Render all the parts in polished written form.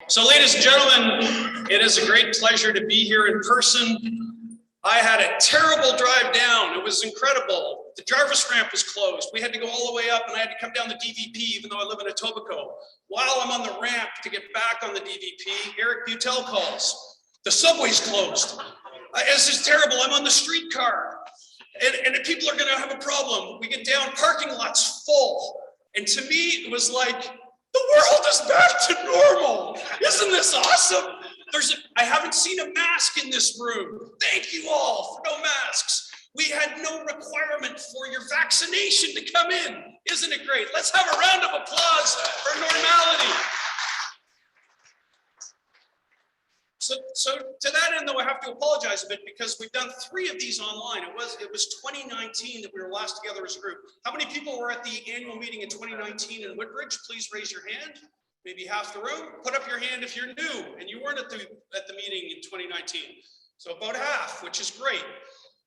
So ladies and gentlemen, it is a great pleasure to be here in person. I had a terrible drive down. It was incredible. The Jarvis ramp was closed. We had to go all the way up and I had to come down the DVP even though I live in Etobicoke. While I'm on the ramp to get back on the DVP, Eric Butel calls. The subway's closed. This is terrible. I'm on the streetcar and people are gonna have a problem. We get down, parking lot's full. And to me, it was like, the world is back to normal. Isn't this awesome? I haven't seen a mask in this room. Thank you all for no masks. We had no requirement for your vaccination to come in. Isn't it great? Let's have a round of applause for normality. So to that end, though, I have to apologize a bit because we've done 3 of these online. It was 2019 that we were last together as a group. How many people were at the annual meeting in 2019 in Woodbridge? Please raise your hand. Maybe half the room. Put up your hand if you're new and you weren't at the meeting in 2019. So about half, which is great.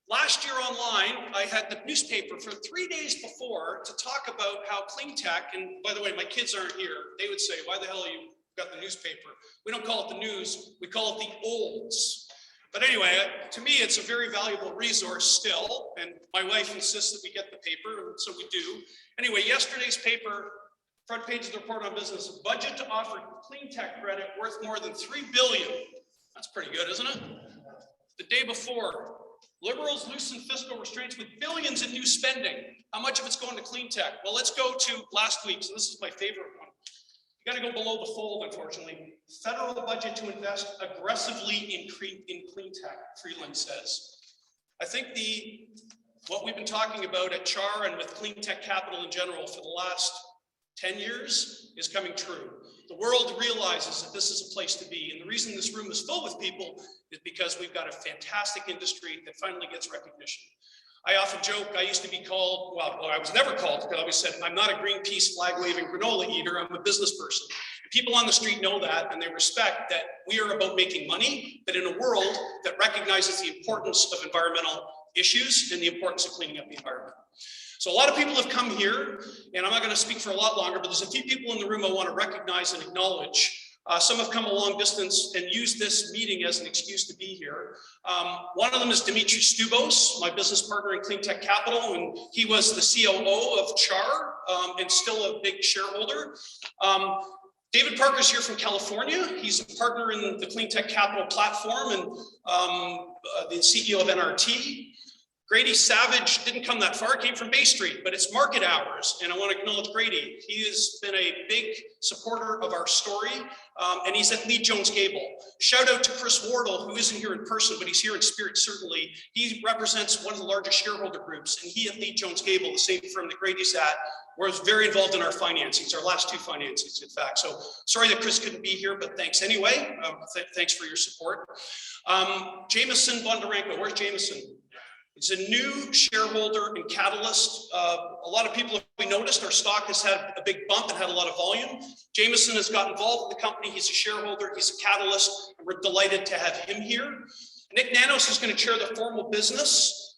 Last year online, I had the newspaper for 3 days before to talk about how clean tech, and by the way, my kids aren't here. They would say, why the hell are you got the newspaper? We don't call it the news, we call it the olds. But anyway, to me, it's a very valuable resource still, and my wife insists that we get the paper, and so we do. Anyway, yesterday's paper, front page of the report on business, budget to offer clean tech credit worth more than $3 billion. That's pretty good, isn't it? The day before, Liberals loosen fiscal restraints with billions in new spending. How much of it's going to clean tech? Well, let's go to last week's, and this is my favorite one. You got to go below the fold, unfortunately. Federal budget to invest aggressively in clean tech, Freeland says. I think what we've been talking about at CHAR and with clean tech capital in general for the last 10 years is coming true. The world realizes that this is a place to be. And the reason this room is filled with people is because we've got a fantastic industry that finally gets recognition. I often joke, I used to be called, well, I was never called, because I always said, I'm not a Greenpeace flag-waving granola eater, I'm a business person. And people on the street know that, and they respect that we are about making money, but in a world that recognizes the importance of environmental issues and the importance of cleaning up the environment. So a lot of people have come here, and I'm not going to speak for a lot longer, but there's a few people in the room I want to recognize and acknowledge. Some have come a long distance and used this meeting as an excuse to be here. One of them is Dimitri Stubos, my business partner in Clean Tech Capital, and he was the COO of CHAR and still a big shareholder. David Parker's here from California. He's a partner in the Clean Tech Capital platform and the CEO of NRT. Grady Savage didn't come that far, came from Bay Street, but it's market hours, and I want to acknowledge Grady. He has been a big supporter of our story, and he's at Lee Jones Gable. Shout out to Chris Wardle, who isn't here in person, but he's here in spirit, certainly. He represents one of the largest shareholder groups, and he at Lee Jones Gable, the same firm that Grady's at, was very involved in our financings, our last 2 financings, in fact. So sorry that Chris couldn't be here, but thanks anyway. Thanks for your support. Jameson Bondarenko, where's Jameson? He's a new shareholder in Catalyst. A lot of people, we noticed our stock has had a big bump and had a lot of volume. Jameson has got involved with the company. He's a shareholder, he's a catalyst, and we're delighted to have him here. Nick Nanos is going to chair the formal business.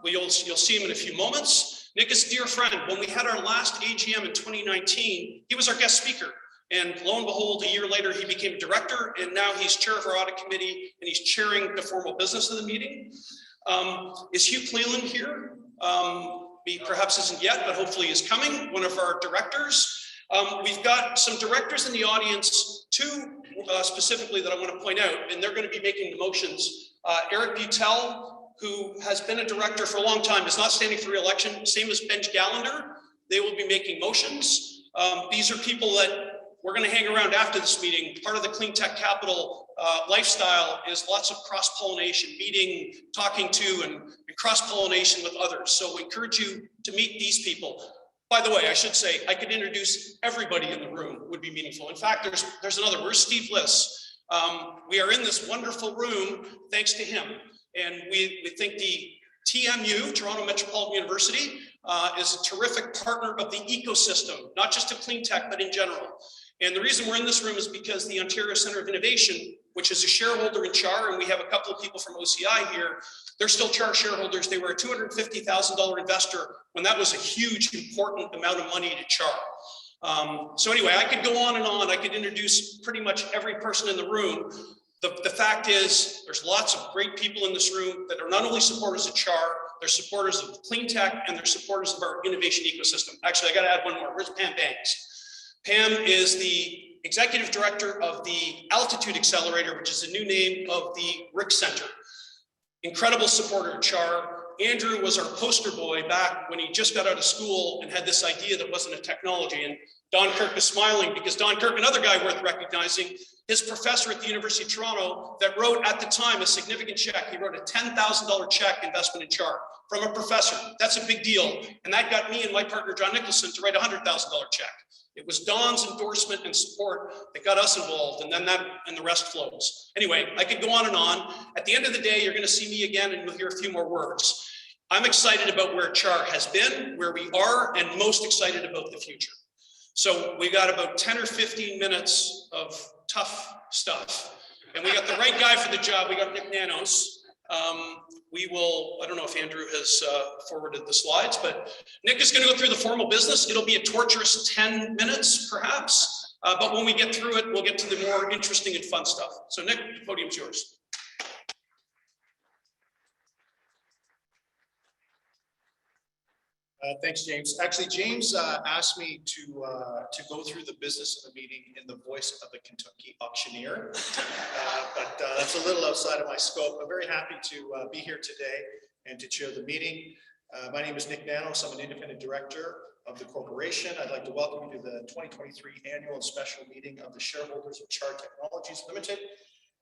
You'll see him in a few moments. Nick is a dear friend. When we had our last AGM in 2019, he was our guest speaker. And lo and behold, a year later, he became director, and now he's chair of our audit committee, and he's chairing the formal business of the meeting. Is Hugh Cleland here? He perhaps isn't yet, but hopefully is coming, one of our directors. We've got some directors in the audience, 2 specifically that I want to point out, and they're going to be making the motions. Eric Butel, who has been a director for a long time, is not standing for re-election, same as Benj Gallender. They will be making motions. These are people that we're going to hang around after this meeting. Part of the Clean Tech Capital lifestyle is lots of cross-pollination, meeting, talking to, and cross-pollination with others. So we encourage you to meet these people. By the way, I should say, I could introduce everybody in the room, would be meaningful. In fact, there's another, where's Steve Liss? We are in this wonderful room thanks to him. And we think the TMU, Toronto Metropolitan University, is a terrific partner of the ecosystem, not just of clean tech, but in general. And the reason we're in this room is because the Ontario Centre of Innovation, which is a shareholder in CHAR, and we have a couple of people from OCI here, they're still CHAR shareholders. They were a $250,000 investor when that was a huge, important amount of money to CHAR. So anyway, I could go on and on. I could introduce pretty much every person in the room. The fact is, there's lots of great people in this room that are not only supporters of CHAR, they're supporters of clean tech, and they're supporters of our innovation ecosystem. Actually, I got to add one more. Where's Pam Banks? Pam is the executive director of the Altitude Accelerator, which is the new name of the RIC Center. Incredible supporter of CHAR. Andrew was our poster boy back when he just got out of school and had this idea that wasn't a technology. And Don Kirk is smiling because Don Kirk, another guy worth recognizing, his professor at the University of Toronto that wrote at the time a significant check. He wrote a $10,000 check investment in CHAR from a professor. That's a big deal. And that got me and my partner, John Nicholson, to write a $100,000 check. It was Don's endorsement and support that got us involved, and then the rest flows. Anyway, I could go on and on. At the end of the day, you're going to see me again, and you'll hear a few more words. I'm excited about where CHAR has been, where we are, and most excited about the future. So we got about 10 or 15 minutes of tough stuff, and we got the right guy for the job. We got Nick Nanos. I don't know if Andrew has forwarded the slides, but Nick is going to go through the formal business. It'll be a torturous 10 minutes, perhaps, but when we get through it, we'll get to the more interesting and fun stuff. So Nick, the podium's yours. Thanks, James. Actually, James asked me to go through the business of the meeting in the voice of the Kentucky auctioneer, but that's a little outside of my scope. I'm very happy to be here today and to chair the meeting. My name is Nick Nanos. I'm an independent director of the corporation. I'd like to welcome you to the 2023 annual and special meeting of the shareholders of CHAR Technologies Limited,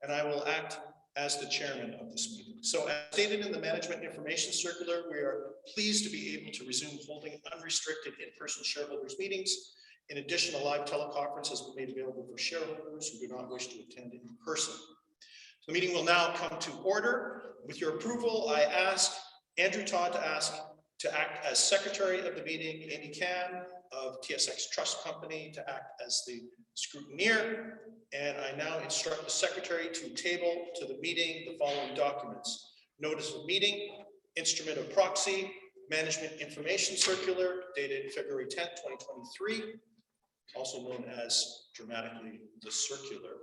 and I will act as the chairman of this meeting. So as stated in the management information circular, we are pleased to be able to resume holding unrestricted in-person shareholders meetings. In addition, a live teleconference has been made available for shareholders who do not wish to attend in person. The meeting will now come to order. With your approval, I ask Andrew Todd to act as secretary of the meeting, Amy Can of TSX Trust Company to act as the scrutineer, and I now instruct the secretary to table to the meeting the following documents: notice of meeting, instrument of proxy, management information circular dated February 10th, 2023, also known as dramatically the circular,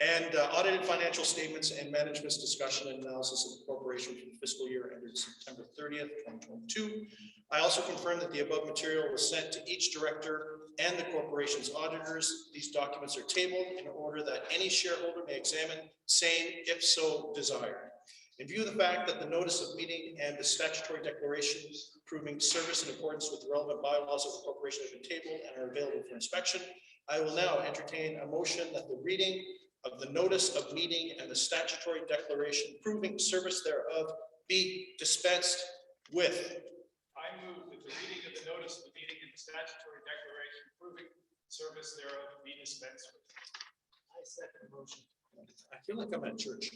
and audited financial statements and management's discussion and analysis of the corporation for the fiscal year ended September 30th, 2022. I also confirm that the above material was sent to each director and the corporation's auditors. These documents are tabled in order that any shareholder may examine same if so desired. In view of the fact that the notice of meeting and the statutory declaration proving service in accordance with the relevant bylaws of the corporation have been tabled and are available for inspection, I will now entertain a motion that the reading of the notice of meeting and the statutory declaration proving service thereof be dispensed with. I move that the reading of the notice of the meeting and the statutory declaration proving service thereof be dispensed with. I second the motion. I feel like I'm at church.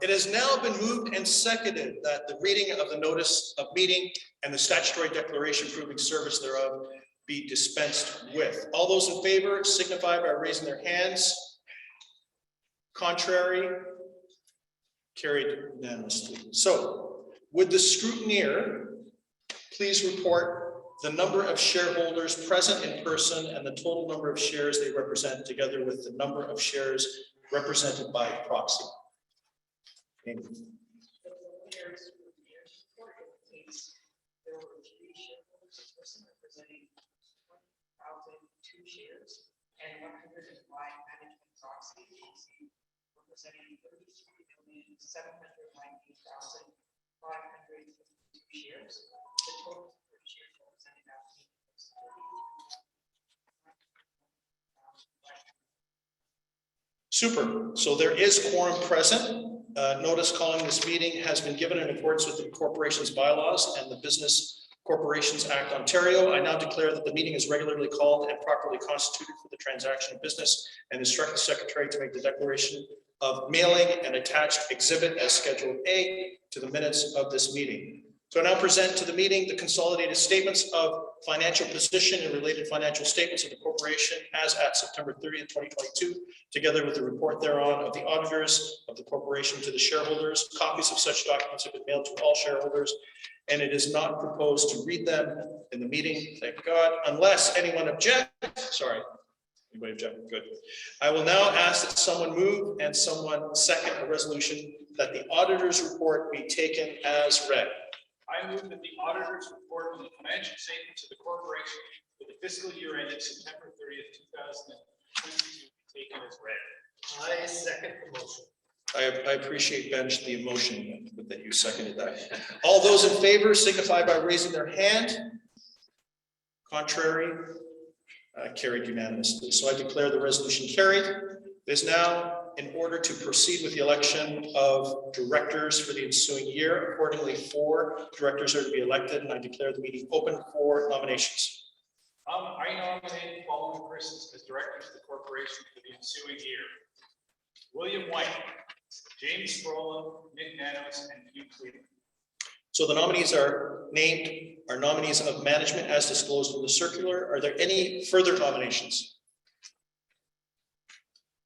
It has now been moved and seconded that the reading of the notice of meeting and the statutory declaration proving service thereof be dispensed with. All those in favor signify by raising their hands. Contrary? Carried unanimously. So, would the scrutineer please report the number of shareholders present in person and the total number of shares they represent, together with the number of shares represented by proxy? Amy. There were 3 shareholders in person representing 20,002 shares and 105 management proxies representing 33,798,552 shares. The total number of shares represented at the meeting was 30,000. Super. So there is quorum present. Notice calling this meeting has been given in accordance with the corporation's bylaws and the Business Corporations Act Ontario. I now declare that the meeting is regularly called and properly constituted for the transaction of business, and instruct the secretary to make the declaration of mailing and attached exhibit as Schedule A to the minutes of this meeting. So I now present to the meeting the consolidated statements of financial position and related financial statements of the corporation as at September 30th, 2022, together with the report thereon of the auditors of the corporation to the shareholders. Copies of such documents have been mailed to all shareholders, and it is not proposed to read them in the meeting, thank God, unless anyone objects. Sorry, anybody object? Good. I will now ask that someone move and someone second a resolution that the auditor's report be taken as read. I move that the auditor's report on the financial statements of the corporation for the fiscal year ended September 30th, 2022 be taken as read. I second the motion. I appreciate, Benj, the emotion that you seconded that. All those in favor signify by raising their hand. Contrary, carried unanimously. So I declare the resolution carried. It is now in order to proceed with the election of directors for the ensuing year. Accordingly, 4 directors are to be elected, and I declare the meeting open for nominations. I nominate the following persons as directors of the corporation for the ensuing year: William White, James Frola, Nick Nanos, and Hugh Cleveland. So the nominees are named, are nominees of management as disclosed in the circular. Are there any further nominations?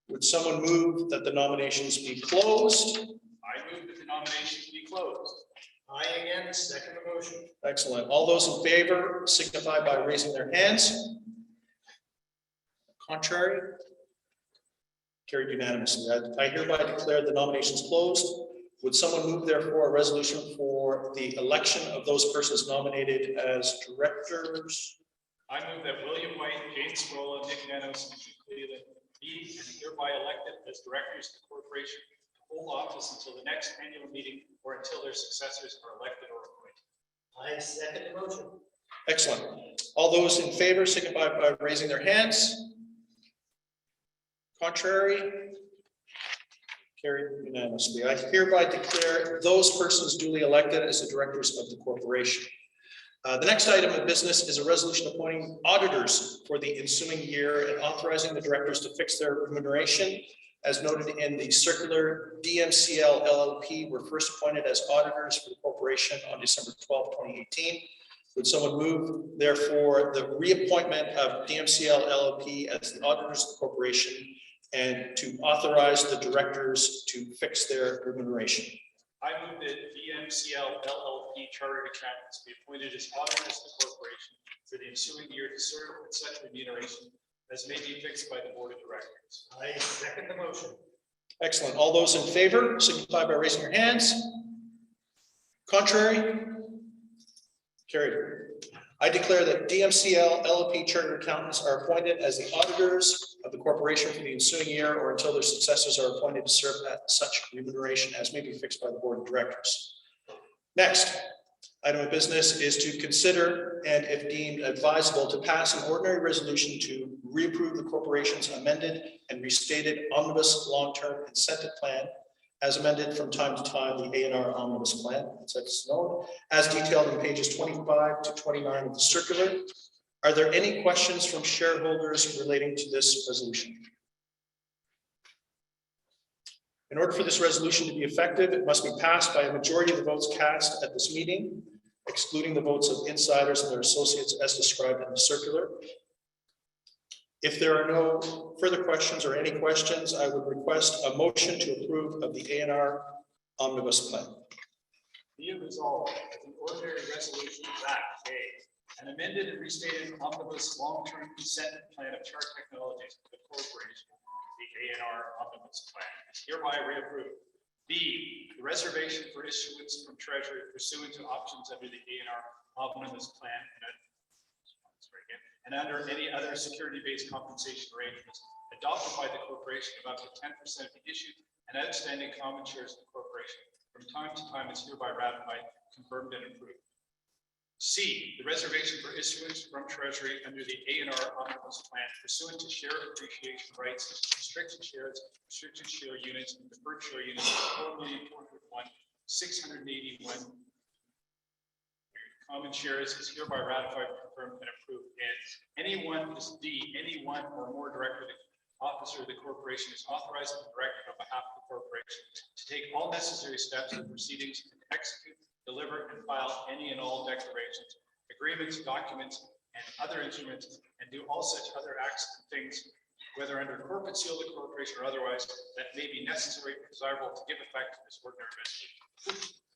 Would someone move that the nominations be closed? I move that the nominations be closed. I again second the motion. Excellent. All those in favor signify by raising their hands. Contrary? Carried unanimously. I hereby declare the nominations closed. Would someone move therefore a resolution for the election of those persons nominated as directors? I move that William White, James Frola, Nick Nanos, and Hugh Cleveland be and hereby elected as directors of the corporation to hold office until the next annual meeting or until their successors are elected or appointed. I second the motion. Excellent. All those in favor signify by raising their hands. Contrary? Carried unanimously. I hereby declare those persons duly elected as the directors of the corporation. The next item of business is a resolution appointing auditors for the ensuing year and authorizing the directors to fix their remuneration. As noted in the circular, DMCL LLP were first appointed as auditors for the corporation on December 12, 2018. Would someone move, therefore, the reappointment of DMCL LLP as the auditors of the corporation and to authorize the directors to fix their remuneration? I move that DMCL LLP Chartered Accountants be appointed as auditors of the corporation for the ensuing year to serve with such remuneration as may be fixed by the board of directors. I second the motion. Excellent. All those in favor signify by raising your hands. Contrary? Carried. I declare that DMCL LLP Chartered Accountants are appointed as the auditors of the corporation for the ensuing year or until their successors are appointed to serve at such remuneration as may be fixed by the board of directors. Next item of business is to consider and, if deemed advisable, to pass an ordinary resolution to reapprove the corporation's amended and restated omnibus long-term incentive plan as amended from time to time, the A&R omnibus plan, as known, as detailed in pages 25 to 29 of the circular. Are there any questions from shareholders relating to this resolution? In order for this resolution to be effective, it must be passed by a majority of the votes cast at this meeting, excluding the votes of insiders and their associates as described in the circular. If there are no further questions or any questions, I would request a motion to approve of the A&R omnibus plan. Be it resolved as an ordinary resolution that an amended and restated omnibus long-term incentive plan of CHAR Technologies for the corporation, the A&R omnibus plan, is hereby reapproved. B, the reservation for issuance from Treasury pursuant to options under the A&R omnibus plan and under any other security-based compensation arrangements adopted by the corporation of up to 10% of the issued and outstanding common shares of the corporation from time to time is hereby ratified, confirmed, and approved. C, the reservation for issuance from Treasury under the A&R omnibus plan pursuant to share appreciation rights, restricted shares, restricted share units, and deferred share units of 4,401,681 common shares is hereby ratified, confirmed, and approved. And anyone, this D, any one or more director officer of the corporation is authorized and directed on behalf of the corporation to take all necessary steps and proceedings and execute deliver and file any and all declarations, agreements, documents, and other instruments, and do all such other acts and things, whether under corporate seal of the corporation or otherwise, that may be necessary or desirable to give effect to this ordinary resolution.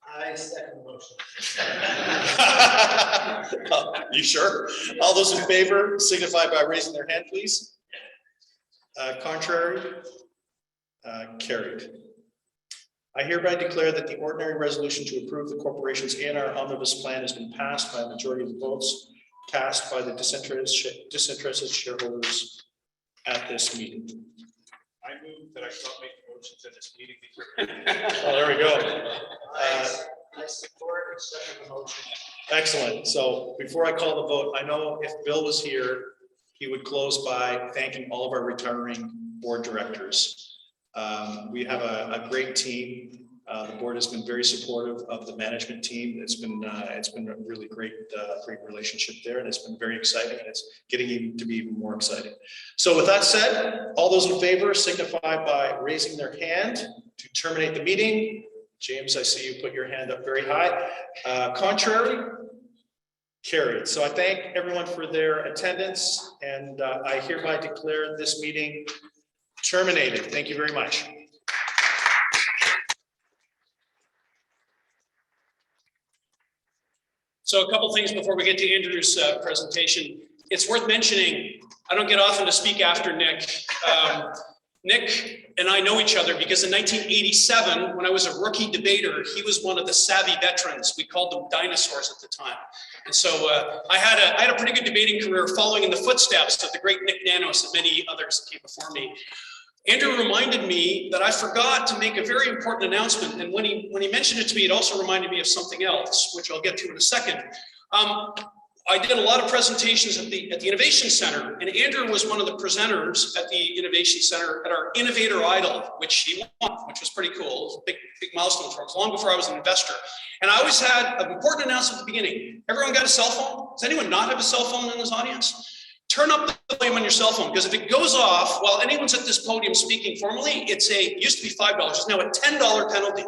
I second the motion. You sure? All those in favor signify by raising their hand, please. Contrary? Carried. I hereby declare that the ordinary resolution to approve the corporation's A&R omnibus plan has been passed by a majority of the votes cast by the disinterested shareholders at this meeting. I move that I stop making motions in this meeting. Oh, there we go. I support and second the motion. Excellent. So before I call the vote, I know if Bill was here, he would close by thanking all of our retiring board directors. We have a great team. The board has been very supportive of the management team. It's been a really great relationship there, and it's been very exciting, and it's getting to be even more exciting. So with that said, all those in favor signify by raising their hand to terminate the meeting. James, I see you put your hand up very high. Contrary? Carried. So I thank everyone for their attendance, and I hereby declare this meeting terminated. Thank you very much. So a couple things before we get to Andrew's presentation. It's worth mentioning, I don't get often to speak after Nick. Nick and I know each other because in 1987, when I was a rookie debater, he was one of the savvy veterans. We called them dinosaurs at the time. And so I had a pretty good debating career following in the footsteps of the great Nick Nanos and many others that came before me. Andrew reminded me that I forgot to make a very important announcement. And when he mentioned it to me, it also reminded me of something else, which I'll get to in a second. I did a lot of presentations at the Innovation Center, and Andrew was one of the presenters at the Innovation Center at our Innovator Idol, which he won, which was pretty cool. It was a big milestone for us, long before I was an investor. And I always had an important announcement at the beginning. Everyone got a cell phone? Does anyone not have a cell phone in this audience? Turn up the volume on your cell phone, because if it goes off while anyone's at this podium speaking formally, it used to be $5, it's now a $10 penalty.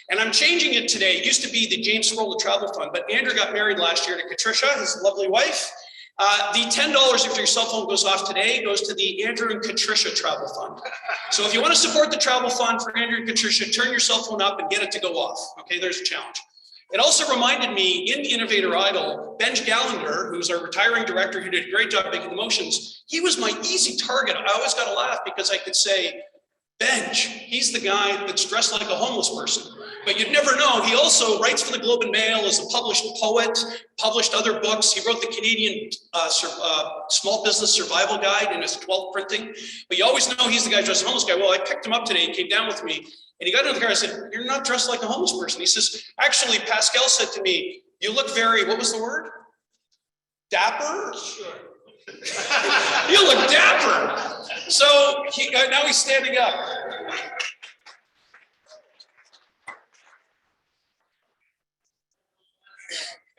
And I'm changing it today. It used to be the James Sproul Travel Fund, but Andrew got married last year to Patricia, his lovely wife. The $10, if your cell phone goes off today, goes to the Andrew and Patricia Travel Fund. So if you want to support the travel fund for Andrew and Patricia, turn your cell phone up and get it to go off. Okay, there's a challenge. It also reminded me in the Innovator Idol, Benj Gallagher, who's our retiring director who did a great job making the motions, he was my easy target. I always got to laugh because I could say, Benj, he's the guy that's dressed like a homeless person. But you'd never know. He also writes for the Globe and Mail, is a published poet, published other books. He wrote the Canadian Small Business Survival Guide in his 12th printing. But you always know he's the guy dressed as a homeless guy. Well, I picked him up today. He came down with me. And he got into the car. I said, "You're not dressed like a homeless person." He says, "Actually, Pascal said to me, you look very," what was the word? Dapper? Sure. You look dapper. So now he's standing up.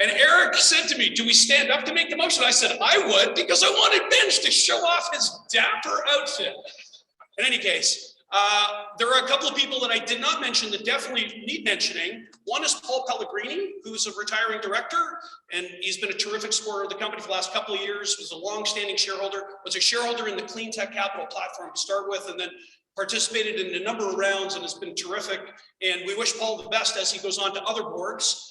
And Eric said to me, "Do we stand up to make the motion?" I said, "I would," because I wanted Benj to show off his dapper outfit. In any case, there are a couple of people that I did not mention that definitely need mentioning. One is Paul Pellegrini, who's a retiring director, and he's been a terrific supporter of the company for the last couple of years, was a long-standing shareholder, was a shareholder in the cleantech capital platform to start with, and then participated in a number of rounds and has been terrific. And we wish Paul the best as he goes on to other boards.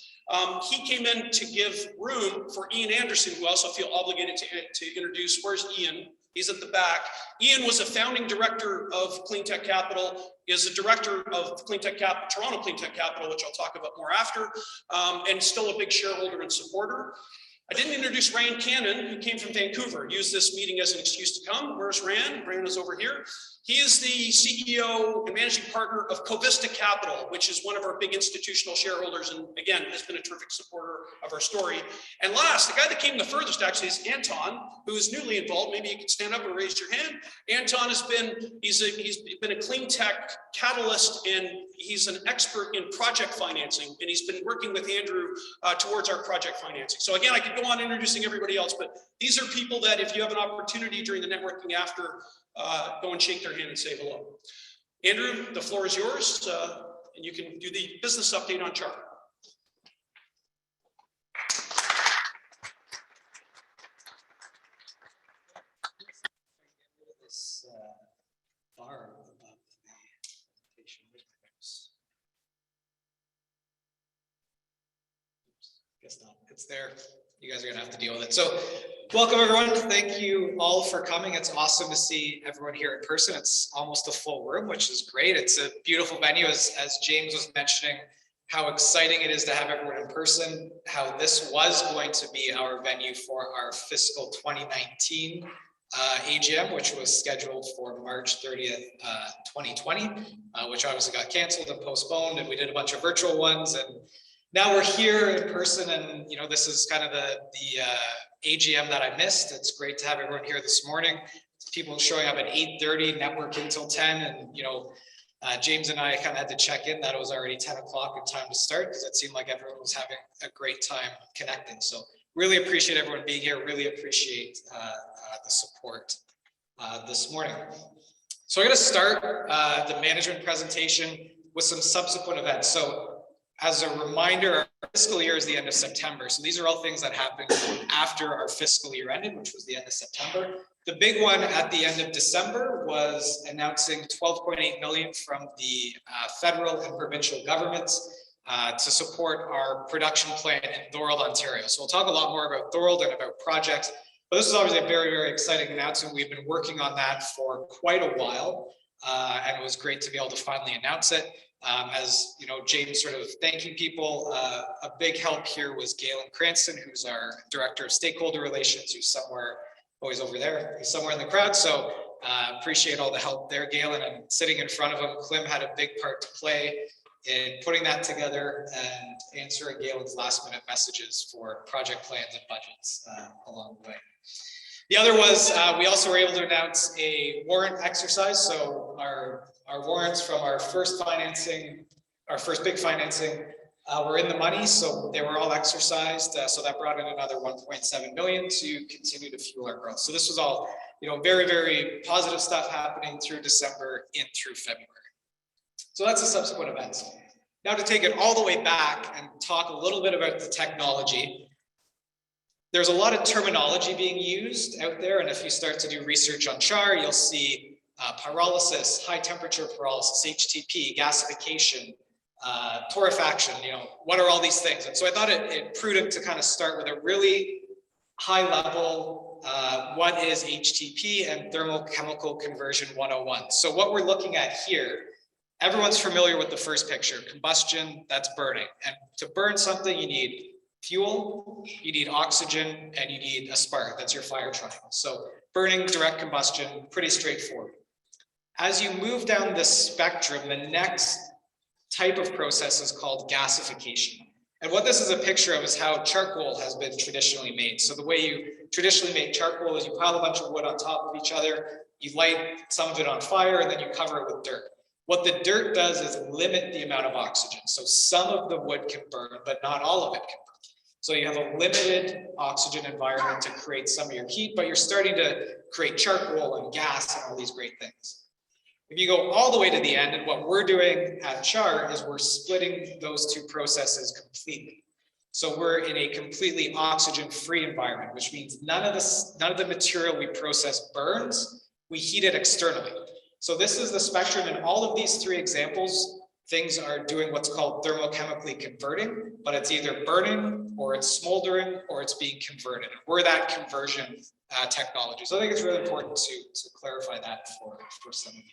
He came in to give room for Ian Anderson, who I also feel obligated to introduce. Where's Ian? He's at the back. Ian was a founding director of Cleantech Capital, is a director of Cleantech Capital, Toronto Cleantech Capital, which I'll talk about more after, and still a big shareholder and supporter. I didn't introduce Rand Cannon, who came from Vancouver. Use this meeting as an excuse to come. Where's Rand? Rand is over here. He is the CEO and managing partner of Covista Capital, which is one of our big institutional shareholders, and again, has been a terrific supporter of our story. And last, the guy that came the furthest actually is Anton, who is newly involved. Maybe you can stand up and raise your hand. Anton has been, he's been a clean tech catalyst, and he's an expert in project financing, and he's been working with Andrew towards our project financing. So again, I could go on introducing everybody else, but these are people that if you have an opportunity during the networking after, go and shake their hand and say hello. Andrew, the floor is yours, and you can do the business update on CHAR. Guess not. It's there. You guys are gonna have to deal with it. So welcome everyone. Thank you all for coming. It's awesome to see everyone here in person. It's almost a full room, which is great. It's a beautiful venue, as James was mentioning, how exciting it is to have everyone in person, how this was going to be our venue for our fiscal 2019 AGM, which was scheduled for March 30th, 2020, which obviously got canceled and postponed, and we did a bunch of virtual ones, and now we're here in person, and you know, this is kind of the AGM that I missed. It's great to have everyone here this morning. People showing up at 8:30, networking till 10, and you know, James and I kind of had to check in that it was already 10 o'clock and time to start, because it seemed like everyone was having a great time connecting. So really appreciate everyone being here. Really appreciate the support this morning. So I'm going to start the management presentation with some subsequent events. So as a reminder, our fiscal year is the end of September. So these are all things that happened after our fiscal year ended, which was the end of September. The big one at the end of December was announcing 12.8 million from the federal and provincial governments to support our production plant in Thorold, Ontario. So we'll talk a lot more about Thorold and about projects, but this is obviously a very, very exciting announcement. We've been working on that for quite a while, and it was great to be able to finally announce it. As you know, James sort of thanking people, a big help here was Galen Cranston, who's our Director of Stakeholder Relations, who's somewhere, always over there, he's somewhere in the crowd. So appreciate all the help there, Galen, and sitting in front of him, Clem had a big part to play in putting that together and answering Galen's last minute messages for project plans and budgets along the way. The other was, we also were able to announce a warrant exercise. So our warrants from our first financing, our first big financing, were in the money. So they were all exercised. So that brought in another 1.7 million to continue to fuel our growth. So this was all, you know, very, very positive stuff happening through December in through February. So that's the subsequent events. Now to take it all the way back and talk a little bit about the technology. There's a lot of terminology being used out there, and if you start to do research on CHAR, you'll see pyrolysis, high temperature pyrolysis, HTP, gasification, torrefaction, you know, what are all these things? And so I thought it prudent to kind of start with a really high level, what is HTP and thermochemical conversion 101. So what we're looking at here, everyone's familiar with the first picture, combustion, that's burning. And to burn something, you need fuel, you need oxygen, and you need a spark. That's your fire triangle. So burning, direct combustion, pretty straightforward. As you move down the spectrum, the next type of process is called gasification. And what this is a picture of is how charcoal has been traditionally made. So the way you traditionally make charcoal is you pile a bunch of wood on top of each other, you light some of it on fire, and then you cover it with dirt. What the dirt does is limit the amount of oxygen. So some of the wood can burn, but not all of it can burn. So you have a limited oxygen environment to create some of your heat, but you're starting to create charcoal and gas and all these great things. If you go all the way to the end, and what we're doing at CHAR is we're splitting those two processes completely. So we're in a completely oxygen-free environment, which means none of the material we process burns, we heat it externally. So this is the spectrum, and all of these three examples, things are doing what's called thermochemically converting, but it's either burning or it's smoldering or it's being converted. We're that conversion technology. So I think it's really important to clarify that for some of you.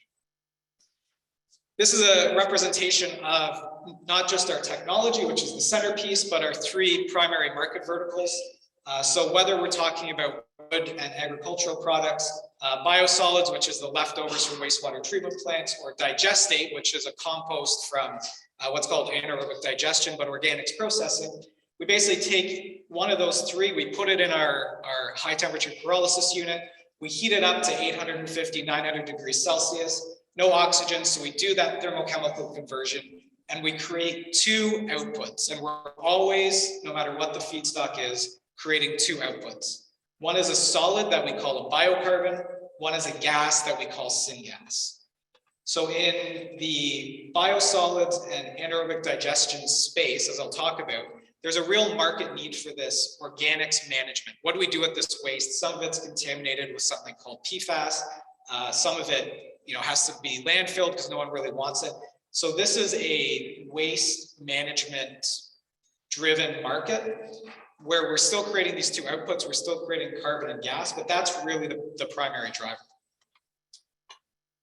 This is a representation of not just our technology, which is the centerpiece, but our three primary market verticals. So whether we're talking about wood and agricultural products, biosolids, which is the leftovers from wastewater treatment plants, or digestate, which is a compost from what's called anaerobic digestion, but organics processing. We basically take one of those three, we put it in our high temperature pyrolysis unit, we heat it up to 850, 900 degrees Celsius, no oxygen, so we do that thermochemical conversion, and we create two outputs. And we're always, no matter what the feedstock is, creating two outputs. One is a solid that we call a biocarbon, one is a gas that we call syngas. So in the biosolids and anaerobic digestion space, as I'll talk about, there's a real market need for this organics management. What do we do with this waste? Some of it's contaminated with something called PFAS. Some of it, has to be landfilled because no one really wants it. So this is a waste management driven market where we're still creating these two outputs, we're still creating carbon and gas, but that's really the primary driver.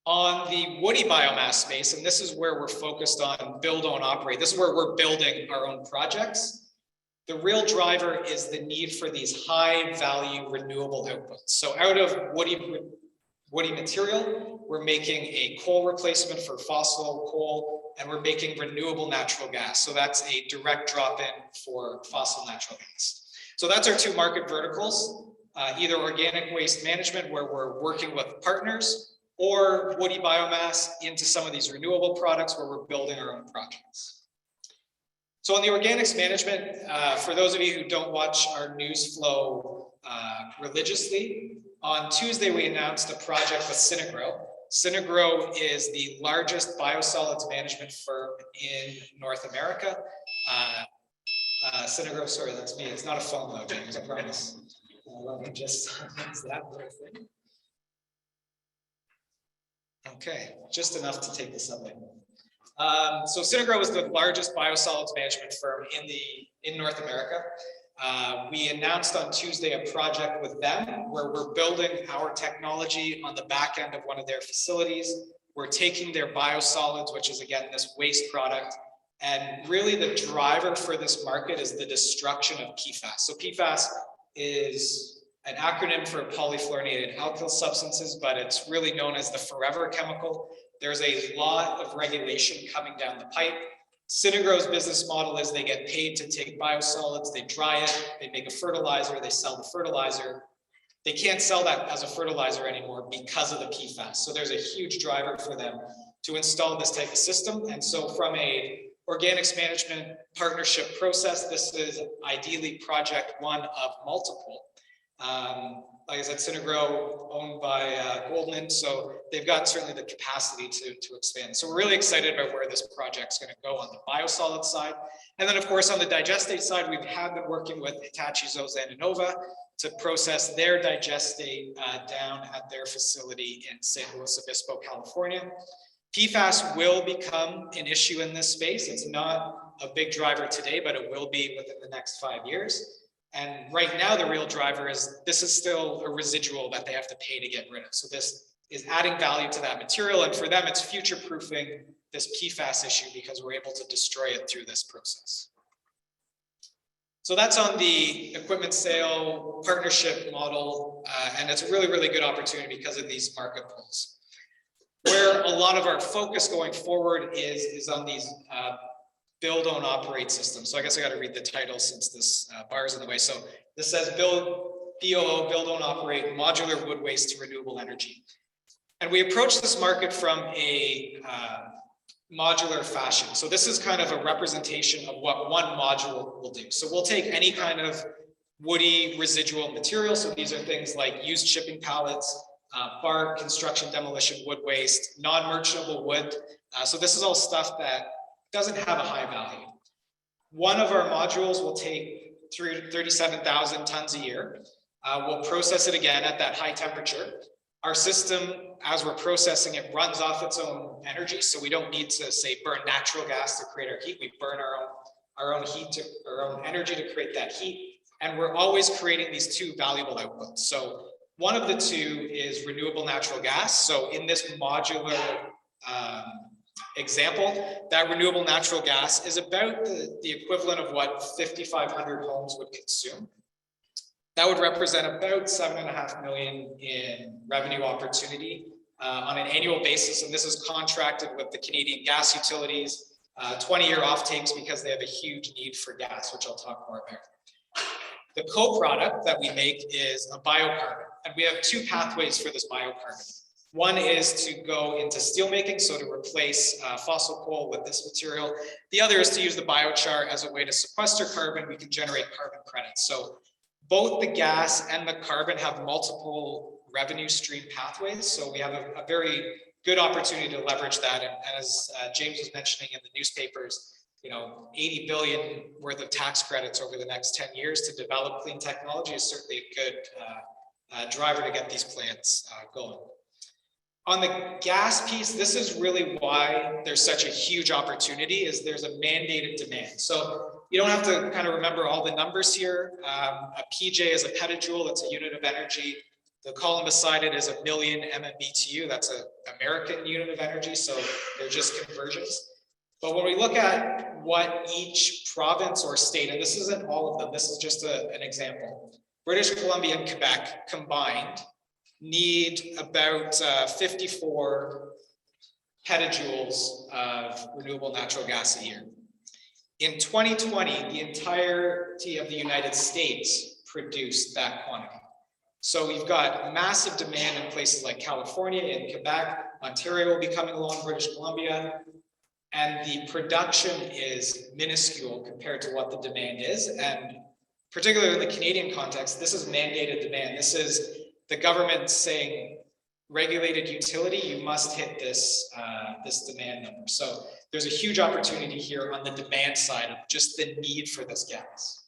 On the woody biomass space, and this is where we're focused on build, own, operate. This is where we're building our own projects. The real driver is the need for these high value renewable outputs. So out of woody material, we're making a coal replacement for fossil coal, and we're making renewable natural gas. So that's a direct drop in for fossil natural gas. So that's our two market verticals, either organic waste management, where we're working with partners, or woody biomass into some of these renewable products where we're building our own projects. So on the organics management, for those of you who don't watch our news flow religiously, on Tuesday we announced a project with Cleanenergy. Cleanenergy is the largest biosolids management firm in North America. Cleanenergy, sorry, that's me. It's not a phone though, James, I promise. Let me just use that little thing. Okay, just enough to take the subway. So Cleanenergy is the largest biosolids management firm in North America. We announced on Tuesday a project with them where we're building our technology on the back end of one of their facilities. We're taking their biosolids, which is again this waste product, and really the driver for this market is the destruction of PFAS. So PFAS is an acronym for polyfluorinated alkyl substances, but it's really known as the forever chemical. There's a lot of regulation coming down the pipe. Cleanenergy's business model is they get paid to take biosolids, they dry it, they make a fertilizer, they sell the fertilizer. They can't sell that as a fertilizer anymore because of the PFAS. So there's a huge driver for them to install this type of system. And so from a organics management partnership process, this is ideally project one of multiple. Like I said, Cleanenergy owned by Goldman, so they've got certainly the capacity to expand. So we're really excited about where this project's going to go on the biosolid side. And then of course on the digestate side, we have been working with Hitachi Zosen and Nova to process their digestate down at their facility in San Luis Obispo, California. PFAS will become an issue in this space. It's not a big driver today, but it will be within the next 5 years. And right now, the real driver is this is still a residual that they have to pay to get rid of. So this is adding value to that material. And for them, it's future-proofing this PFAS issue because we're able to destroy it through this process. So that's on the equipment sale partnership model. And it's a really, really good opportunity because of these market pulls. Where a lot of our focus going forward is on these build, own, operate systems. So I guess I got to read the title since this bar is in the way. So this says BOO, build, own, operate, modular wood waste to renewable energy. And we approach this market from a modular fashion. So this is kind of a representation of what one module will do. So we'll take any kind of woody residual material. So these are things like used shipping pallets, bark, construction, demolition, wood waste, non-merchantable wood. So this is all stuff that doesn't have a high value. One of our modules will take 37,000 tons a year. We'll process it again at that high temperature. Our system, as we're processing it, runs off its own energy. So we don't need to, say, burn natural gas to create our heat. We burn our own heat, our own energy to create that heat. And we're always creating these two valuable outputs. So one of the two is renewable natural gas. So in this modular example, that renewable natural gas is about the equivalent of what 5,500 homes would consume. That would represent about 7.5 million in revenue opportunity on an annual basis. And this is contracted with the Canadian gas utilities, 20-year offtakes because they have a huge need for gas, which I'll talk more about. The co-product that we make is a biocarbon. And we have two pathways for this biocarbon. One is to go into steelmaking, so to replace fossil coal with this material. The other is to use the biochar as a way to sequester carbon. We can generate carbon credits. So both the gas and the carbon have multiple revenue stream pathways. So we have a very good opportunity to leverage that. And as James was mentioning in the newspapers, 80 billion worth of tax credits over the next 10 years to develop clean technology is certainly a good driver to get these plants going. On the gas piece, this is really why there's such a huge opportunity, is there's a mandated demand. So You don't have to kind of remember all the numbers here. A PJ is a petajoule, it's a unit of energy. The column beside it is 1,000,000 MMBTU, that's an American unit of energy, so they're just conversions. But when we look at what each province or state, and this isn't all of them, this is just an example. British Columbia and Quebec combined need about 54 petajoules of renewable natural gas a year. In 2020, the entirety of the United States produced that quantity. So we've got massive demand in places like California and Quebec, Ontario will be coming along, British Columbia, and the production is minuscule compared to what the demand is. And particularly in the Canadian context, this is mandated demand. This is the government saying, regulated utility, you must hit this, this demand number. So there's a huge opportunity here on the demand side of just the need for this gas.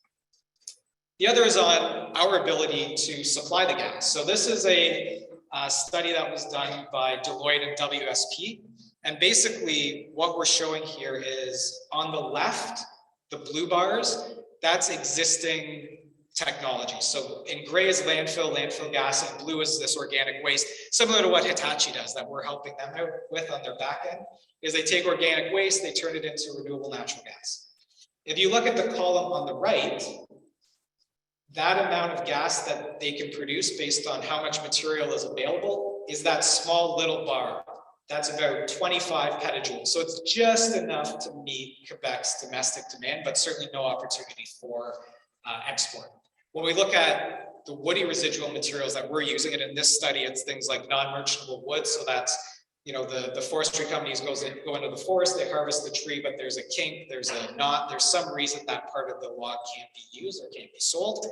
The other is on our ability to supply the gas. So this is a study that was done by Deloitte and WSP. And basically what we're showing here is on the left, the blue bars, that's existing technology. So in gray is landfill gas, and blue is this organic waste, similar to what Hitachi does that we're helping them out with on their back end, is they take organic waste, they turn it into renewable natural gas. If you look at the column on the right, that amount of gas that they can produce based on how much material is available is that small little bar. That's about 25 petajoules. So it's just enough to meet Quebec's domestic demand, but certainly no opportunity for export. When we look at the woody residual materials that we're using, and in this study, it's things like non-merchantable wood. So that's, you know, the forestry companies go into the forest, they harvest the tree, but there's a kink, there's a knot, there's some reason that part of the log can't be used or can't be sold.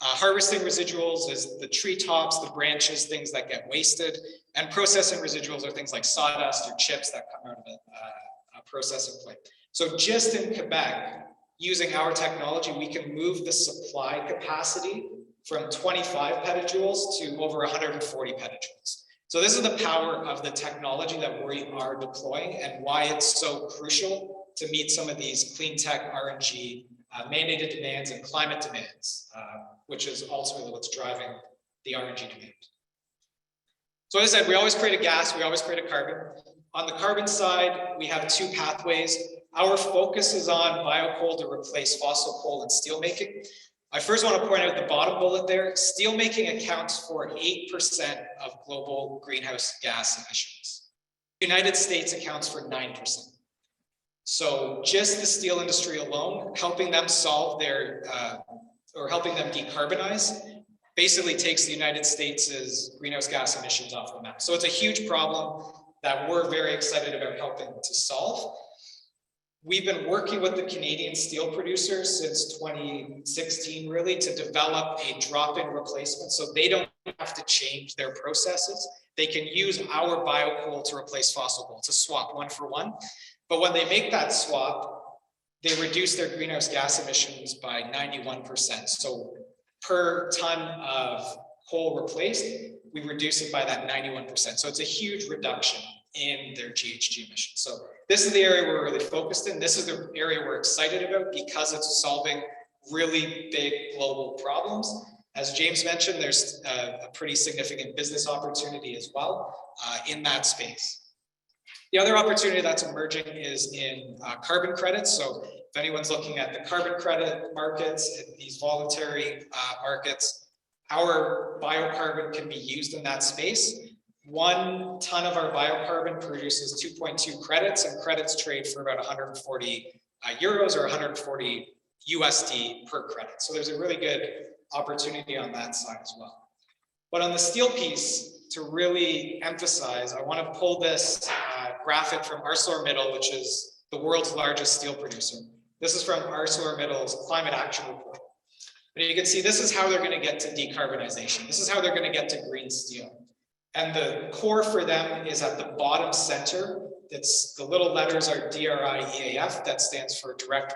Harvesting residuals is the tree tops, the branches, things that get wasted, and processing residuals are things like sawdust or chips that come out of a processing plant. So just in Quebec, using our technology, we can move the supply capacity from 25 petajoules to over 140 petajoules. So this is the power of the technology that we are deploying and why it's so crucial to meet some of these clean tech RNG mandated demands and climate demands, which is ultimately what's driving the RNG demand. So as I said, we always create a gas, we always create a carbon. On the carbon side, we have two pathways. Our focus is on biocoal to replace fossil coal and steelmaking. I first want to point out the bottom bullet there. Steelmaking accounts for 8% of global greenhouse gas emissions. The United States accounts for 9%. So just the steel industry alone, helping them solve their, or helping them decarbonize, basically takes the United States' greenhouse gas emissions off the map. So it's a huge problem that we're very excited about helping to solve. We've been working with the Canadian steel producers since 2016, really, to develop a drop-in replacement so they don't have to change their processes. They can use our biocoal to replace fossil coal, to swap one for one. But when they make that swap, they reduce their greenhouse gas emissions by 91%. So per ton of coal replaced, we reduce it by that 91%. So it's a huge reduction in their GHG emissions. So this is the area we're really focused in. This is the area we're excited about because it's solving really big global problems. As James mentioned, there's a pretty significant business opportunity as well in that space. The other opportunity that's emerging is in carbon credits. So if anyone's looking at the carbon credit markets, these voluntary markets, our biocarbon can be used in that space. 1 ton of our biocarbon produces 2.2 credits, and credits trade for about 140 euros or 140 USD per credit. So there's a really good opportunity on that side as well. But on the steel piece, to really emphasize, I want to pull this graphic from ArcelorMittal, which is the world's largest steel producer. This is from ArcelorMittal's climate action report. And you can see this is how they're going to get to decarbonization. This is how they're going to get to green steel. And the core for them is at the bottom center. It's the little letters are DRI-EAF, that stands for direct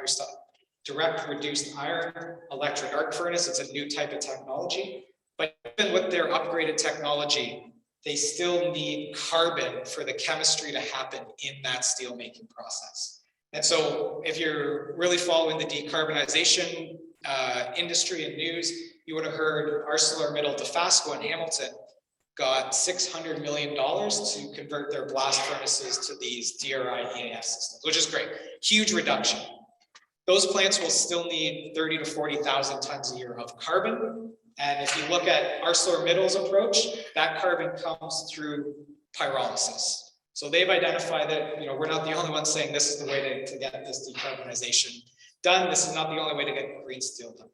reduced iron electric arc furnace. It's a new type of technology. But even with their upgraded technology, they still need carbon for the chemistry to happen in that steelmaking process. And so if you're really following the decarbonization industry and news, you would have heard ArcelorMittal, Dofasco in Hamilton got $600 million to convert their blast furnaces to these DRI EAF systems, which is great. Huge reduction. Those plants will still need 30 to 40,000 tons a year of carbon. And if you look at ArcelorMittal's approach, that carbon comes through pyrolysis. So they've identified that, we're not the only ones saying this is the way to get this decarbonization done. This is not the only way to get green steel done.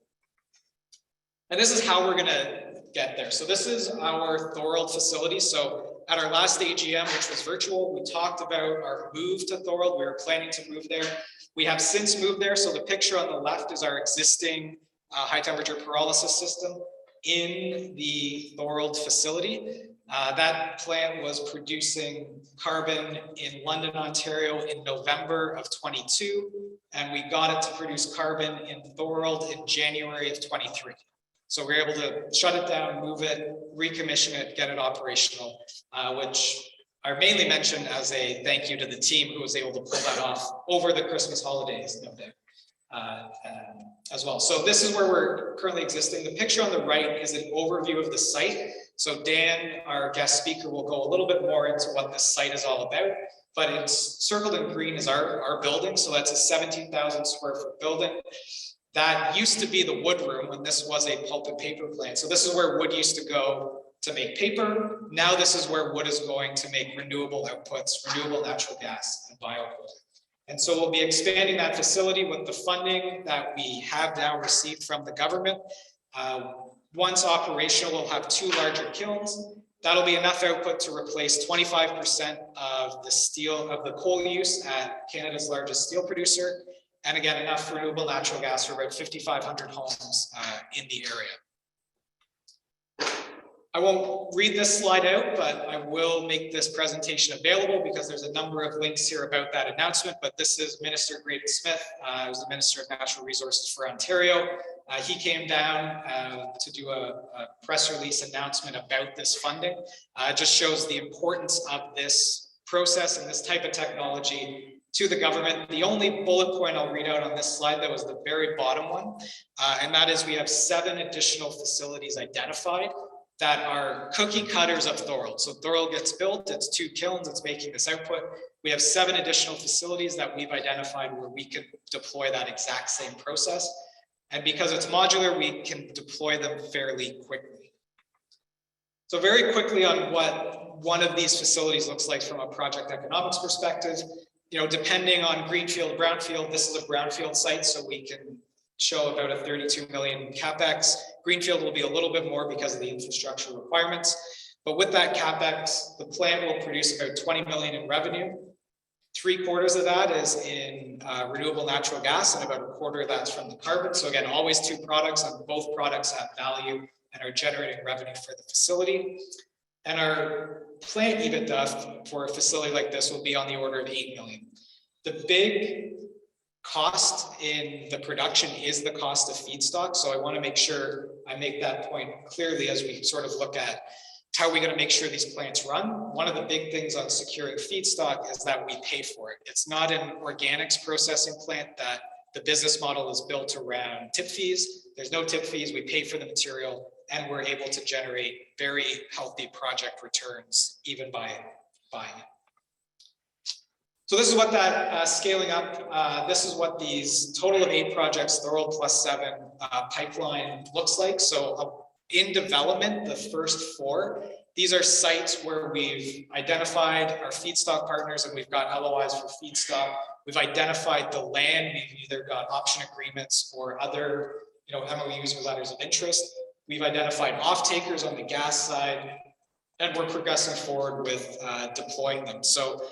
And this is how we're going to get there. So this is our Thorold facility. So at our last AGM, which was virtual, we talked about our move to Thorold. We were planning to move there. We have since moved there. So the picture on the left is our existing high temperature pyrolysis system in the Thorold facility. That plant was producing carbon in London, Ontario in November of 22, and we got it to produce carbon in Thorold in January of 23. So we were able to shut it down, move it, recommission it, get it operational, which I mainly mentioned as a thank you to the team who was able to pull that off over the Christmas holidays, no doubt, as well. So this is where we're currently existing. The picture on the right is an overview of the site. So Dan, our guest speaker, will go a little bit more into what this site is all about, but it's circled in green is our building. So that's a 17,000 square foot building. That used to be the wood room when this was a pulp and paper plant. So this is where wood used to go to make paper. Now this is where wood is going to make renewable outputs, renewable natural gas and biochar. And so we'll be expanding that facility with the funding that we have now received from the government. Once operational, we'll have 2 larger kilns. That'll be enough output to replace 25% of the steel, of the coal use at Canada's largest steel producer. And again, enough renewable natural gas for about 5,500 homes in the area. I won't read this slide out, but I will make this presentation available because there's a number of links here about that announcement. But this is Minister Graydon Smith, who's the Minister of Natural Resources for Ontario. He came down to do a press release announcement about this funding. It just shows the importance of this process and this type of technology to the government. The only bullet point I'll read out on this slide, that was the very bottom one, and that is we have 7 additional facilities identified that are cookie cutters of Thorold. So Thorold gets built, it's 2 kilns, it's making this output. We have 7 additional facilities that we've identified where we can deploy that exact same process. And because it's modular, we can deploy them fairly quickly. So very quickly on what one of these facilities looks like from a project economics perspective, depending on greenfield, brownfield, this is a brownfield site, so we can show about a 32 million capex. Greenfield will be a little bit more because of the infrastructure requirements. But with that capex, the plant will produce about 20 million in revenue. 3/4 of that is in renewable natural gas, and about 1/4 of that's from the carbon. So again, always 2 products, and both products have value and are generating revenue for the facility. And our plant EBITDA for a facility like this will be on the order of 8 million. The big cost in the production is the cost of feedstock. So I want to make sure I make that point clearly as we sort of look at how are we going to make sure these plants run. One of the big things on securing feedstock is that we pay for it. It's not an organics processing plant that the business model is built around tip fees. There's no tip fees. We pay for the material, and we're able to generate very healthy project returns even by buying it. So this is what that scaling up, this is what these total of 8 projects, Thorold plus 7 pipeline looks like. So in development, the first 4, these are sites where we've identified our feedstock partners and we've got LOIs for feedstock. We've identified the land. We've either got option agreements or other MOUs or letters of interest. We've identified off-takers on the gas side, and we're progressing forward with deploying them. So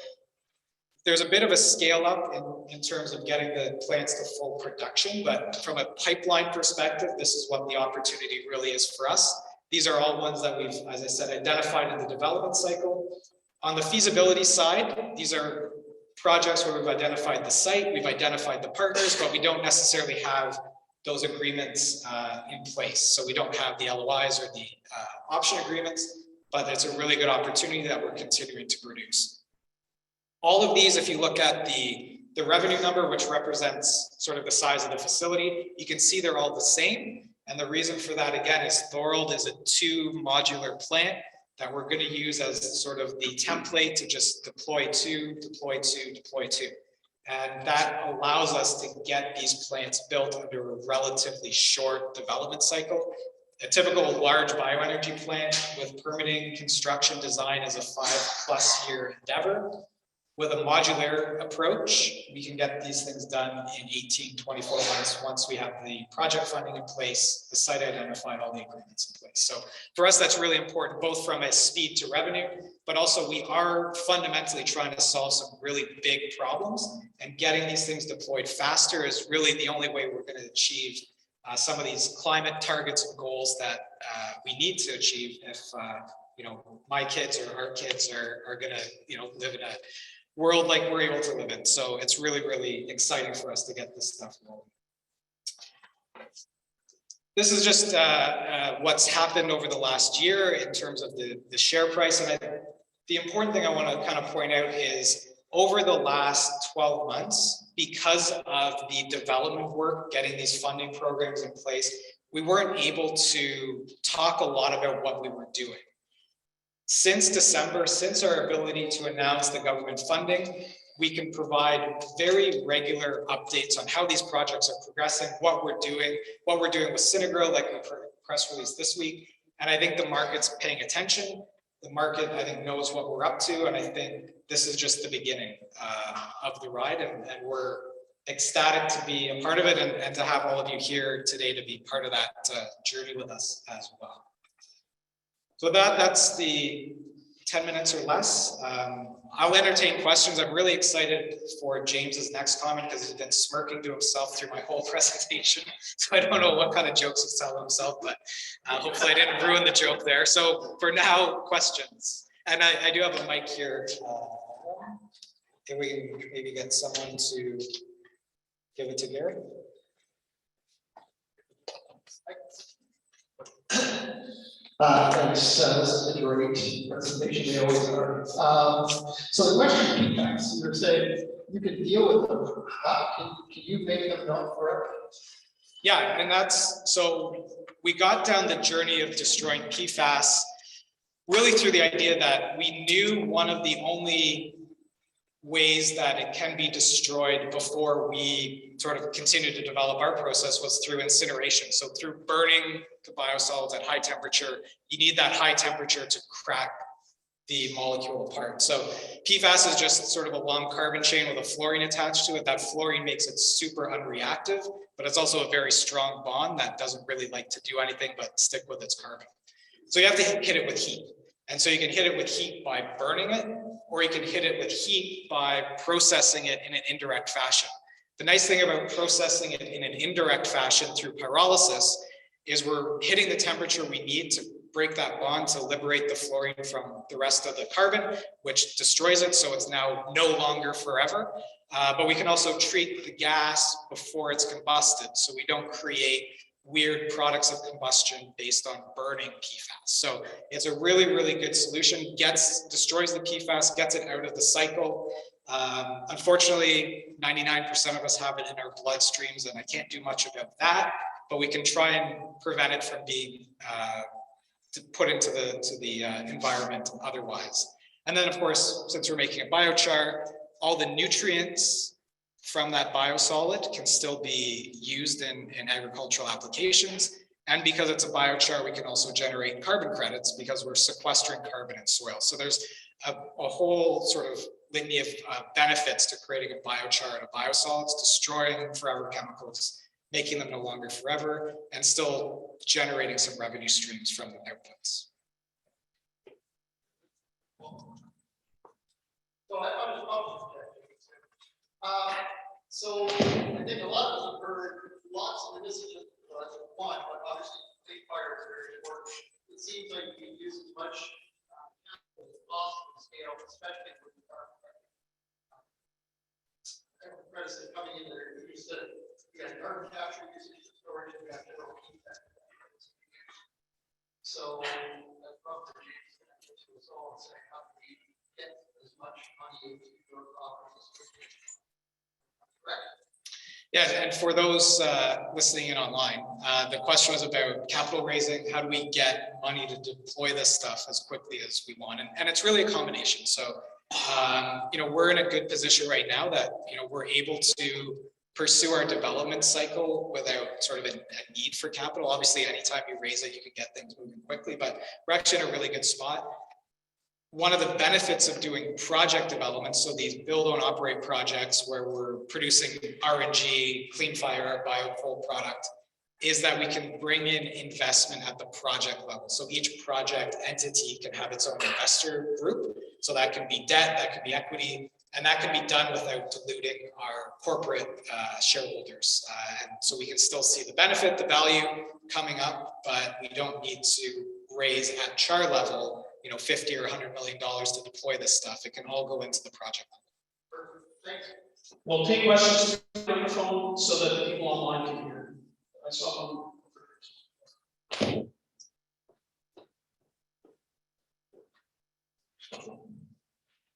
there's a bit of a scale up in terms of getting the plants to full production, but from a pipeline perspective, this is what the opportunity really is for us. These are all ones that we've, as I said, identified in the development cycle. On the feasibility side, these are projects where we've identified the site, we've identified the partners, but we don't necessarily have those agreements in place. So we don't have the LOIs or the option agreements, but it's a really good opportunity that we're continuing to produce. All of these, if you look at the the revenue number, which represents sort of the size of the facility. You can see they're all the same. And the reason for that, again, is Thorold is a 2 modular plant that we're going to use as sort of the template to just deploy to, deploy to, deploy to. And that allows us to get these plants built under a relatively short development cycle. A typical large bioenergy plant with permitting, construction, design is a 5+ year endeavor. With a modular approach, we can get these things done in 18, 24 months once we have the project funding in place, the site identified, all the agreements in place. So for us, that's really important, both from a speed to revenue, but also we are fundamentally trying to solve some really big problems, and getting these things deployed faster is really the only way we're going to achieve some of these climate targets and goals that we need to achieve if you know, my kids or our kids are going to, you know, live in a world like we're able to live in. So it's really, really exciting for us to get this stuff rolling. This is just what's happened over the last year in terms of the share price. And the important thing I want to kind of point out is over the last 12 months, because of the development work, getting these funding programs in place, we weren't able to talk a lot about what we were doing. Since December, since our ability to announce the government funding, we can provide very regular updates on how these projects are progressing, what we're doing with Synagro, like we press release this week. And I think the market's paying attention. The market, I think, knows what we're up to. And I think this is just the beginning of the ride. And we're ecstatic to be a part of it, and to have all of you here today to be part of that journey with us as well. So that's the 10 minutes or less. I'll entertain questions. I'm really excited for James's next comment because he's been smirking to himself through my whole presentation. So I don't know what kind of jokes he's telling himself, but hopefully I didn't ruin the joke there. So for now, questions. And I do have a mic here. Can we maybe get someone to give it to Gary? Thanks. This is a great presentation. They always are. So the question is PFAS. You're saying you can deal with them. Can you make them not forever? Yeah, and that's, so we got down the journey of destroying PFAS really through the idea that we knew one of the only ways that it can be destroyed before we sort of continue to develop our process was through incineration. So through burning the biosolids at high temperature, you need that high temperature to crack the molecule apart. So PFAS is just sort of a long carbon chain with a fluorine attached to it. That fluorine makes it super unreactive, but it's also a very strong bond that doesn't really like to do anything but stick with its carbon. So you have to hit it with heat. And so you can hit it with heat by burning it, or you can hit it with heat by processing it in an indirect fashion. The nice thing about processing it in an indirect fashion through pyrolysis is we're hitting the temperature we need to break that bond to liberate the fluorine from the rest of the carbon, which destroys it, so it's now no longer forever. But we can also treat the gas before it's combusted, so we don't create weird products of combustion based on burning PFAS. So it's a really, really good solution. Destroys the PFAS, gets it out of the cycle. Unfortunately, 99% of us have it in our bloodstreams, and I can't do much about that, but we can try and prevent it from being put into the environment otherwise. And then, of course, since we're making a biochar, all the nutrients from that biosolid can still be used in agricultural applications. And because it's a biochar, we can also generate carbon credits because we're sequestering carbon in soil. So there's a whole sort of litany of benefits to creating a biochar and a biosolids, destroying forever chemicals, making them no longer forever, and still generating some revenue streams from the outputs. So I think a lot of us have heard lots of, and this is just one, but obviously big fire is very important. It seems like you can use as much capital as possible to scale, especially with the carbon credits that are coming in there. You said you got carbon capture, usage, storage, you got mineral heat. So that's probably to us all and say, how do we get as much money into your properties? Yeah, and for those listening in online, the question was about capital raising. How do we get money to deploy this stuff as quickly as we want? And it's really a combination. So, we're in a good position right now that, we're able to pursue our development cycle without sort of a need for capital. Obviously, anytime you raise it, you can get things moving quickly, but we're actually in a really good spot. One of the benefits of doing project development, so these build, own, operate projects where we're producing RNG, clean fire, biocoal product, is that we can bring in investment at the project level. So each project entity can have its own investor group. So that can be debt, that can be equity, and that can be done without diluting our corporate shareholders. And so we can still see the benefit, the value coming up, but we don't need to raise at CHAR level, $50 or $100 million to deploy this stuff. It can all go into the project level. Thanks. We'll take questions through the microphone so that the people online can hear. I saw them.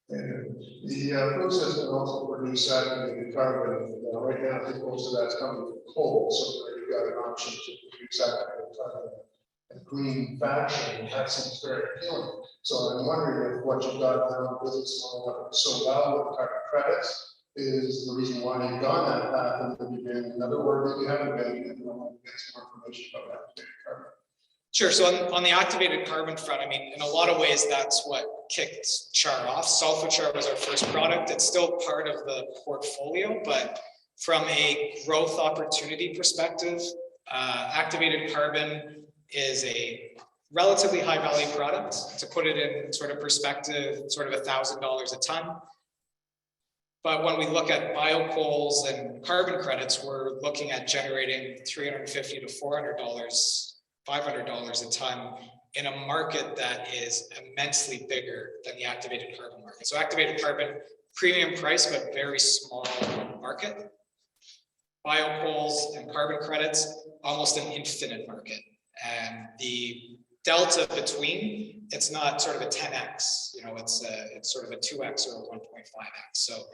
The process can also produce activated carbon. Right now, I think most of that's coming from coal, so you've got an option to produce activated carbon in a green fashion, and that seems very appealing. So I'm wondering if what you've got now in business model so well with carbon credits is the reason why you've gone that path in the beginning. In other words, if you haven't been, and I want to get some more information about activated carbon. Sure. So on the activated carbon front, I mean, in a lot of ways, that's what kicked CHAR off. Sulfur char was our first product. It's still part of the portfolio, but from a growth opportunity perspective, activated carbon is a relatively high value product. To put it in sort of perspective, sort of $1,000 a ton. But when we look at biocoals and carbon credits, we're looking at generating $350 to $400. $500 a ton in a market that is immensely bigger than the activated carbon market. So activated carbon, premium price, but very small market. Biocoals and carbon credits, almost an infinite market. And the delta between, it's not sort of a 10x, it's sort of a 2x or a 1.5x. So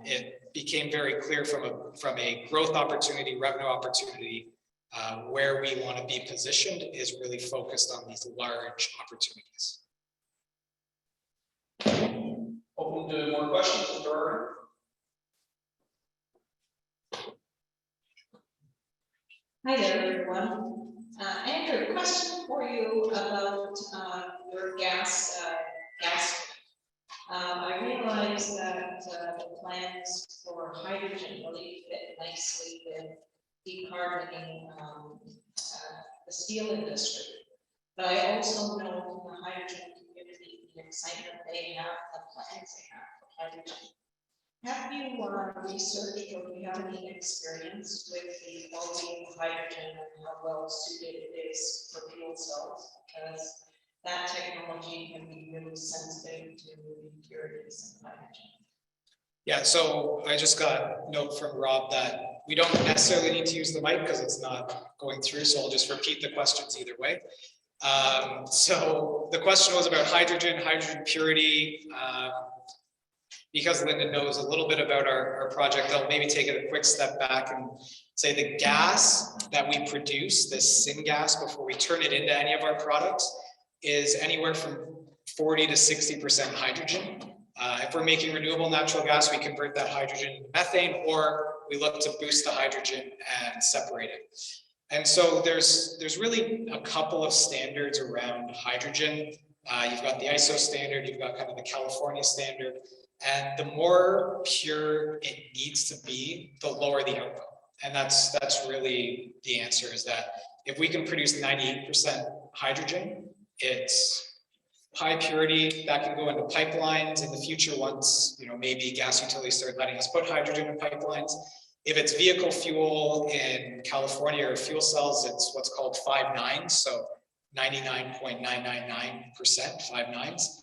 it became very clear from a growth opportunity, revenue opportunity, where we want to be positioned is really focused on these large opportunities. Open to more questions, Mr. Arden. Hi there, everyone. Andrew, a question for you about your gas. I realize that the plans for hydrogen really fit nicely with decarboning the steel industry. But I also know from the hydrogen community the excitement they have, the plans they have for hydrogen. Have you researched or do you have any experience with the quality of hydrogen and how well suited it is for fuel cells? Because that technology can be really sensitive to impurities in hydrogen. Yeah, so I just got a note from Rob that we don't necessarily need to use the mic because it's not going through, so I'll just repeat the questions either way. So the question was about hydrogen purity. Because Linda knows a little bit about our project, I'll maybe take it a quick step back and say the gas that we produce, this syngas, before we turn it into any of our products, is anywhere from 40 to 60% hydrogen. If we're making renewable natural gas, we convert that hydrogen into methane, or we look to boost the hydrogen and separate it. And so there's really a couple of standards around hydrogen. You've got the ISO standard, you've got kind of the California standard, and the more pure it needs to be, the lower the output. And that's really the answer, is that if we can produce 98% hydrogen, it's high purity that can go into pipelines in the future once, maybe gas utilities start letting us put hydrogen in pipelines. If it's vehicle fuel in California or fuel cells, it's what's called 5 nines, so 99.999%, 5 nines.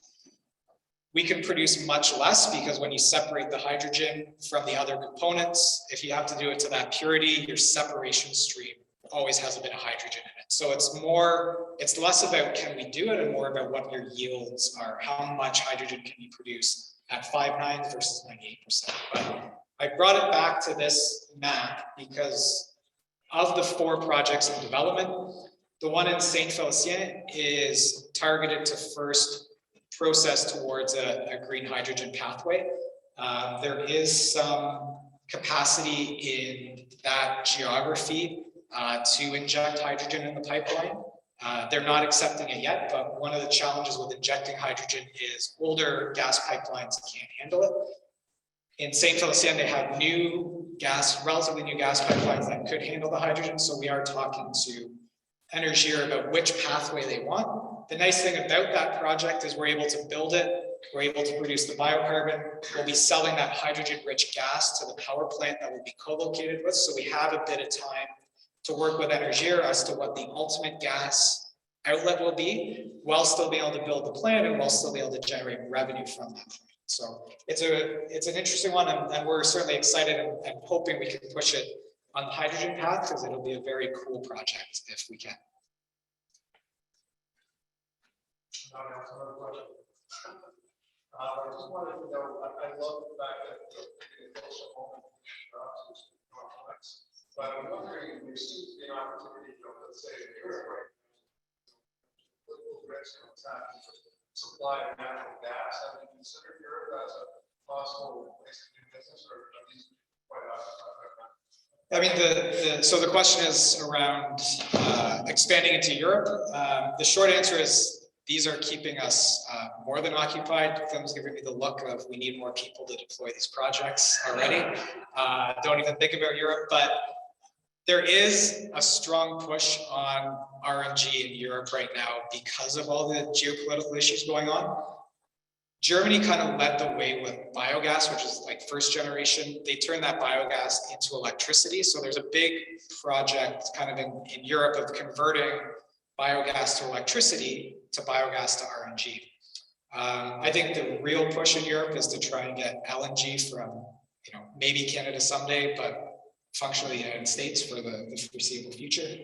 We can produce much less because when you separate the hydrogen from the other components, if you have to do it to that purity, your separation stream always has a bit of hydrogen in it. So it's less about can we do it and more about what your yields are, how much hydrogen can you produce at 5 nines versus 98%. But I brought it back to this map because of the 4 projects in development, the one in Saint Félicien is targeted to first process towards a green hydrogen pathway. There is some capacity in that geography to inject hydrogen in the pipeline. They're not accepting it yet, but one of the challenges with injecting hydrogen is older gas pipelines can't handle it. In Saint Félicien, they have relatively new gas pipelines that could handle the hydrogen. So we are talking to Énergir about which pathway they want. The nice thing about that project is we're able to build it. We're able to produce the biocarbon. We'll be selling that hydrogen-rich gas to the power plant that we'll be co-located with. So we have a bit of time to work with Énergir as to what the ultimate gas outlet will be, while still being able to build the plant and while still being able to generate revenue from that plant. So it's an interesting one, and we're certainly excited and hoping we can push it on the hydrogen path, because it'll be a very cool project if we can. I just wanted to know, I love the fact that it's also home complex, but I'm wondering, there seems to be an opportunity, let's say, in Europe, right? Political risk and what's happening with supply of natural gas. Have you considered Europe as a possible place to do business, or at least quite I mean, so the question is around expanding into Europe. The short answer is these are keeping us more than occupied. Clem's giving me the look of we need more people to deploy these projects already. Don't even think about Europe, but there is a strong push on RNG in Europe right now because of all the geopolitical issues going on. Germany kind of led the way with biogas, which is like first generation. They turned that biogas into electricity. So there's a big project kind of in Europe of converting biogas to electricity to biogas to RNG. I think the real push in Europe is to try and get LNG from, maybe Canada someday, but functionally the United States for the foreseeable future.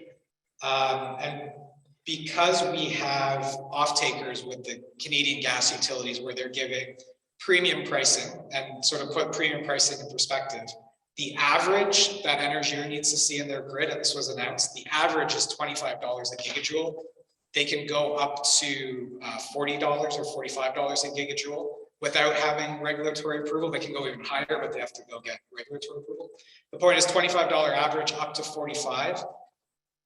And because we have off-takers with the Canadian gas utilities where they're giving premium pricing, and sort of put premium pricing in perspective, the average that Énergir needs to see in their grid, and this was announced, the average is $25 a gigajoule. They can go up to $40 or $45 a gigajoule without having regulatory approval. They can go even higher, but they have to go get regulatory approval. The point is $25 average up to $45.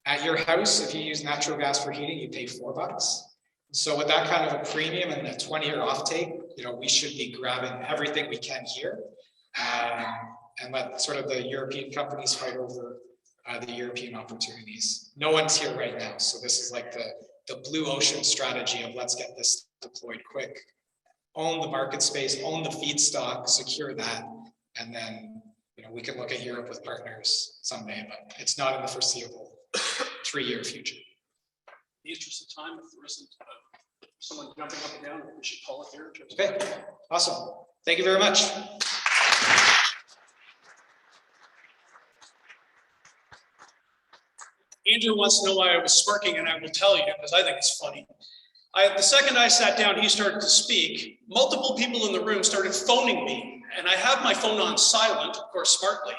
At your house, if you use natural gas for heating, you pay $4. So with that kind of a premium and a 20-year offtake, we should be grabbing everything we can here, and let sort of the European companies fight over the European opportunities. No one's here right now, so this is like the blue ocean strategy of let's get this deployed quick, own the market space, own the feedstock, secure that, and then we can look at Europe with partners someday, but it's not in the foreseeable 3-year future. In the interest of time, if there isn't someone jumping up and down, we should call it here. Okay, awesome. Thank you very much. Andrew wants to know why I was smirking, and I will tell you because I think it's funny. The second I sat down, he started to speak. Multiple people in the room started phoning me, and I have my phone on silent, of course, smartly.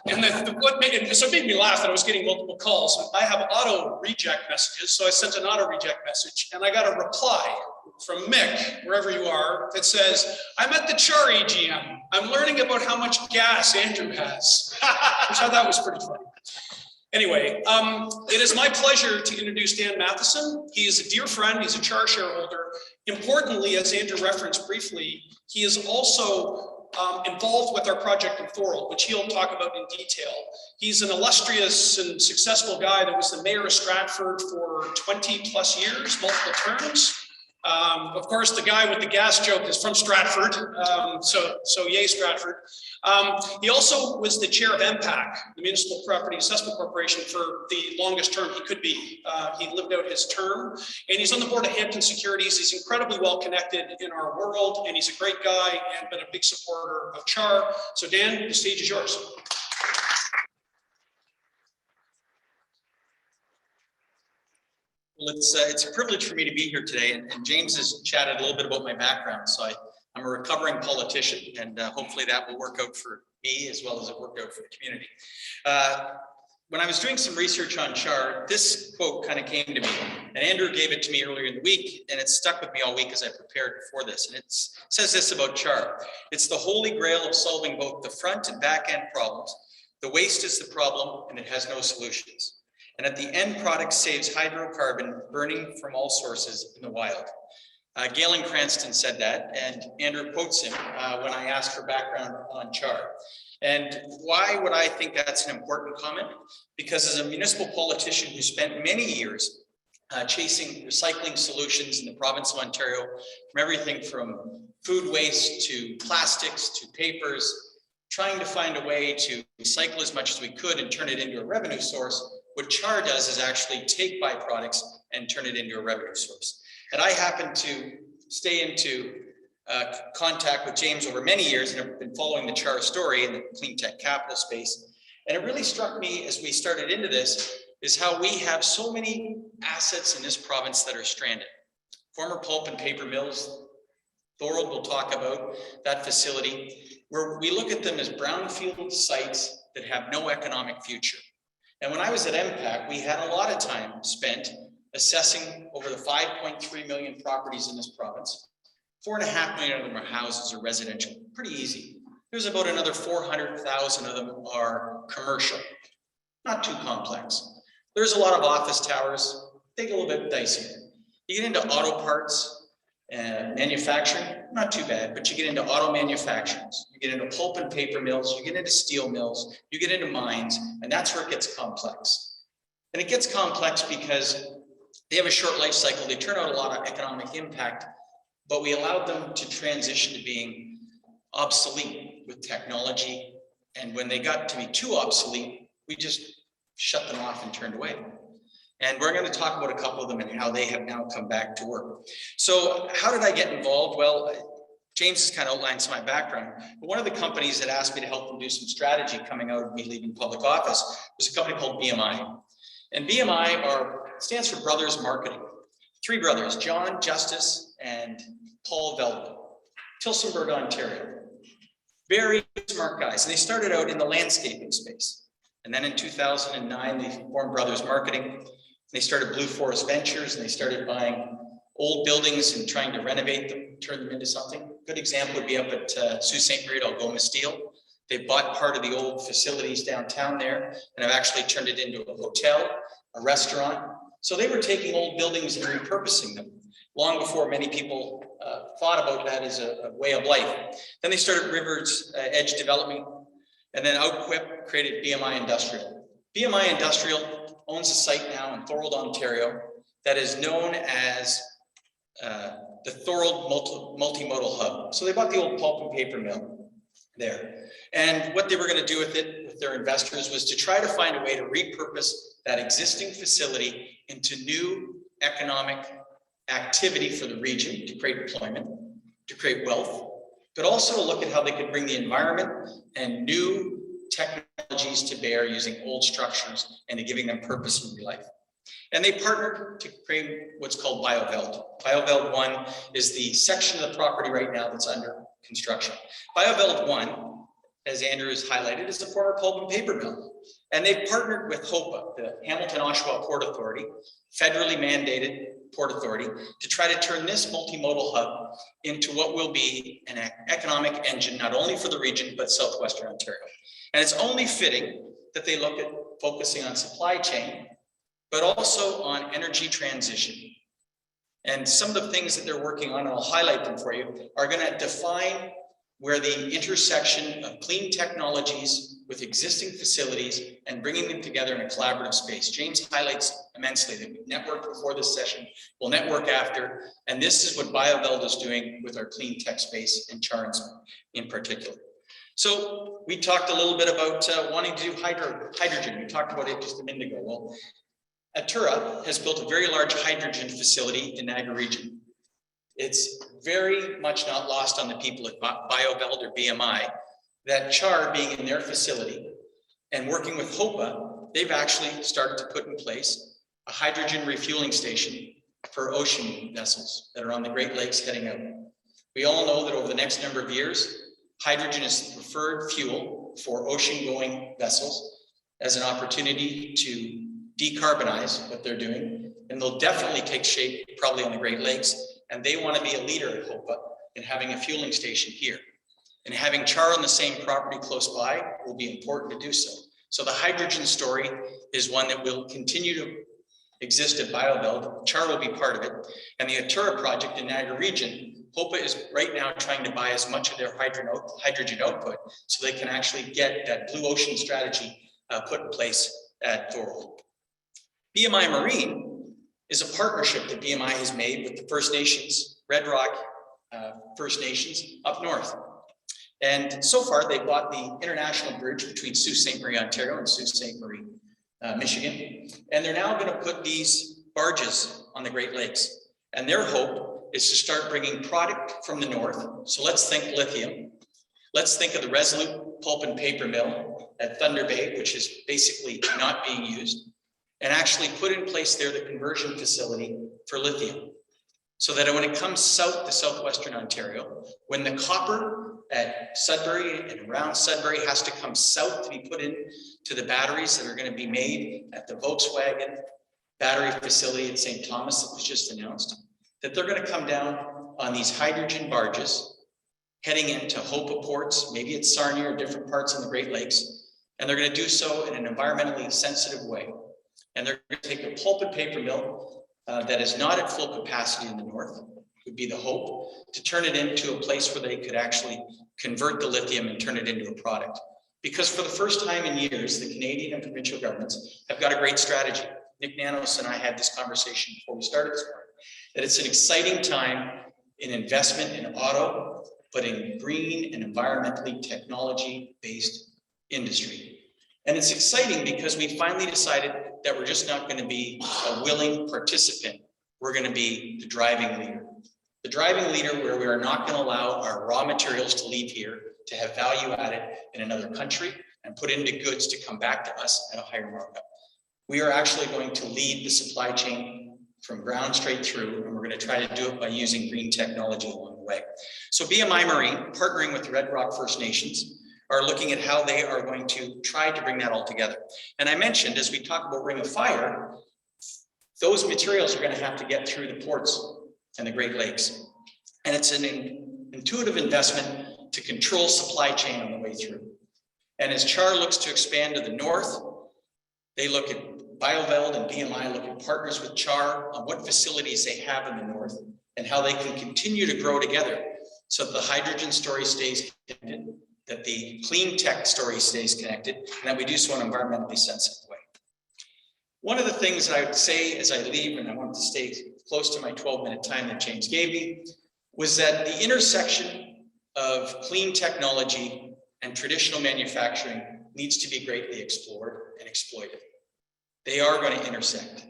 And so it made me laugh that I was getting multiple calls. I have auto reject messages, so I sent an auto reject message, and I got a reply from Mick, wherever you are, that says, "I'm at the CHAR AGM. I'm learning about how much gas Andrew has," which I thought was pretty funny. Anyway, it is my pleasure to introduce Dan Mathieson. He is a dear friend. He's a CHAR shareholder. Importantly, as Andrew referenced briefly, he is also involved with our project in Thorold, which he'll talk about in detail. He's an illustrious and successful guy that was the mayor of Stratford for 20 plus years, multiple terms. Of course, the guy with the gas joke is from Stratford, so yay Stratford. He also was the chair of MPAC, the Municipal Property Assessment Corporation, for the longest term he could be. He lived out his term, and he's on the board of Hampton Securities. He's incredibly well connected in our world, and he's a great guy and been a big supporter of CHAR. So Dan, the stage is yours. Well, it's a privilege for me to be here today, and James has chatted a little bit about my background, so I'm a recovering politician, and hopefully that will work out for me as well as it worked out for the community. When I was doing some research on CHAR, this quote kind of came to me, and Andrew gave it to me earlier in the week, and it stuck with me all week as I prepared for this. And it says this about CHAR: it's the holy grail of solving both the front and back end problems. The waste is the problem, and it has no solutions. And at the end product saves hydrocarbon burning from all sources in the wild. Galen Cranston said that, and Andrew quotes him when I asked for background on CHAR. And why would I think that's an important comment? Because as a municipal politician who spent many years chasing recycling solutions in the province of Ontario, from everything from food waste to plastics to papers, trying to find a way to recycle as much as we could and turn it into a revenue source, what CHAR does is actually take byproducts and turn it into a revenue source. And I happen to stay into contact with James over many years, and have been following the CHAR story in the clean tech capital space. And it really struck me as we started into this, is how we have so many assets in this province that are stranded. Former pulp and paper mills, Thorold will talk about that facility, where we look at them as brownfield sites that have no economic future. And when I was at MPAC, we had a lot of time spent assessing over the 5.3 million properties in this province. 4.5 million of them are houses or residential, pretty easy. There's about another 400,000 of them are commercial, not too complex. There's a lot of office towers, they get a little bit dicey. You get into auto parts and manufacturing, not too bad, but you get into auto manufacturers, you get into pulp and paper mills, you get into steel mills, you get into mines, and that's where it gets complex. And it gets complex because they have a short life cycle, they turn out a lot of economic impact, but we allowed them to transition to being obsolete with technology. And when they got to be too obsolete, we just shut them off and turned away. And we're going to talk about a couple of them and how they have now come back to work. So how did I get involved? Well, James has kind of outlined some of my background, but one of the companies that asked me to help them do some strategy coming out of me leaving public office was a company called BMI. And BMI stands for Brothers Marketing. Three brothers, John, Justice, and Paul Veldman, Tillsonburg, Ontario. Very smart guys. And they started out in the landscaping space. And then in 2009, they formed Brothers Marketing. They started Blue Forest Ventures, and they started buying old buildings and trying to renovate them, turn them into something. Good example would be up at Sault Ste. Marie d'Algoma Steel. They bought part of the old facilities downtown there and have actually turned it into a hotel, a restaurant. So they were taking old buildings and repurposing them long before many people thought about that as a way of life. Then they started Rivers Edge Development, and then Outquip created BMI Industrial. BMI Industrial owns a site now in Thorold, Ontario, that is known as the Thorold Multimodal Hub. So they bought the old pulp and paper mill there. And what they were going to do with it, with their investors, was to try to find a way to repurpose that existing facility into new economic activity for the region, to create employment, to create wealth, but also to look at how they could bring the environment and new technologies to bear using old structures and to giving them purpose in life. And they partnered to create what's called BioVeld. BioVeld 1 is the section of the property right now that's under construction. BioVeld 1, as Andrew has highlighted, is the former pulp and paper mill. And they've partnered with HOPA, the Hamilton Oshawa Port Authority, federally mandated port authority, to try to turn this multimodal hub into what will be an economic engine, not only for the region, but Southwestern Ontario. And it's only fitting that they look at focusing on supply chain, but also on energy transition. And some of the things that they're working on, and I'll highlight them for you, are going to define where the intersection of clean technologies with existing facilities and bringing them together in a collaborative space. James highlights immensely that we've networked before this session, we'll network after, and this is what BioVeld is doing with our clean tech space and CHAR in particular. So we talked a little bit about wanting to do hydrogen. We talked about it just a minute ago. Well, Atura has built a very large hydrogen facility in Niagara region. It's very much not lost on the people at BioVeld or BMI that CHAR being in their facility and working with HOPA, they've actually started to put in place a hydrogen refueling station for ocean vessels that are on the Great Lakes heading out. We all know that over the next number of years, hydrogen is the preferred fuel for ocean-going vessels as an opportunity to decarbonize what they're doing. And they'll definitely take shape probably on the Great Lakes. And they want to be a leader at HOPA in having a fueling station here. And having CHAR on the same property close by will be important to do so. So the hydrogen story is one that will continue to exist at BioBelt. CHAR will be part of it. And the Atura project in Niagara region, HOPA is right now trying to buy as much of their hydrogen output so they can actually get that blue ocean strategy put in place at Thorold. BMI Marine is a partnership that BMI has made with the First Nations, Red Rock First Nations up north. And so far, they bought the international bridge between Sault Ste. Marie, Ontario and Sault Ste. Marie, Michigan. And they're now going to put these barges on the Great Lakes. And their hope is to start bringing product from the north. So let's think lithium. Let's think of the Resolute pulp and paper mill at Thunder Bay, which is basically not being used, and actually put in place there the conversion facility for lithium. So that when it comes south to southwestern Ontario, when the copper at Sudbury and around Sudbury has to come south to be put in to the batteries that are going to be made at the Volkswagen battery facility at St. Thomas that was just announced, that they're going to come down on these hydrogen barges heading into HOPA ports, maybe at Sarnia or different parts in the Great Lakes, and they're going to do so in an environmentally sensitive way. And they're going to take a pulp and paper mill that is not at full capacity in the north, would be the hope, to turn it into a place where they could actually convert the lithium and turn it into a product. Because for the first time in years, the Canadian and provincial governments have got a great strategy. Nick Nanos and I had this conversation before we started this morning, that it's an exciting time in investment in auto, but in green and environmentally technology-based industry. And it's exciting because we finally decided that we're just not going to be a willing participant. We're going to be the driving leader. The driving leader where we are not going to allow our raw materials to leave here to have value added in another country and put into goods to come back to us at a higher markup. We are actually going to lead the supply chain from ground straight through, and we're going to try to do it by using green technology along the way. So BMI Marine, partnering with the Red Rock First Nations, are looking at how they are going to try to bring that all together. And I mentioned, as we talk about Ring of Fire, those materials are going to have to get through the ports and the Great Lakes. And it's an intuitive investment to control supply chain on the way through. And as CHAR looks to expand to the north, they look at BioVeld and BMI look at partners with CHAR on what facilities they have in the north and how they can continue to grow together so that the hydrogen story stays connected, that the clean tech story stays connected, and that we do so in an environmentally sensitive way. One of the things that I would say as I leave, and I want to stay close to my 12-minute time that James gave me, was that the intersection of clean technology and traditional manufacturing needs to be greatly explored and exploited. They are going to intersect.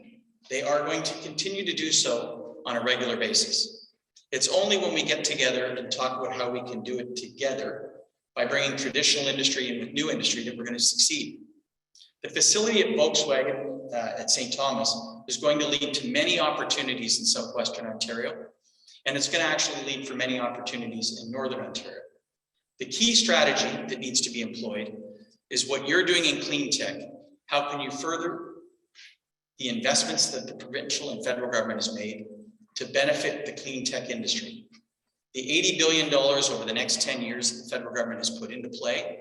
They are going to continue to do so on a regular basis. It's only when we get together and talk about how we can do it together by bringing traditional industry in with new industry that we're going to succeed. The facility at Volkswagen at St. Thomas is going to lead to many opportunities in southwestern Ontario, and it's going to actually lead for many opportunities in northern Ontario. The key strategy that needs to be employed is what you're doing in clean tech. How can you further the investments that the provincial and federal government has made to benefit the clean tech industry? The $80 billion over the next 10 years that the federal government has put into play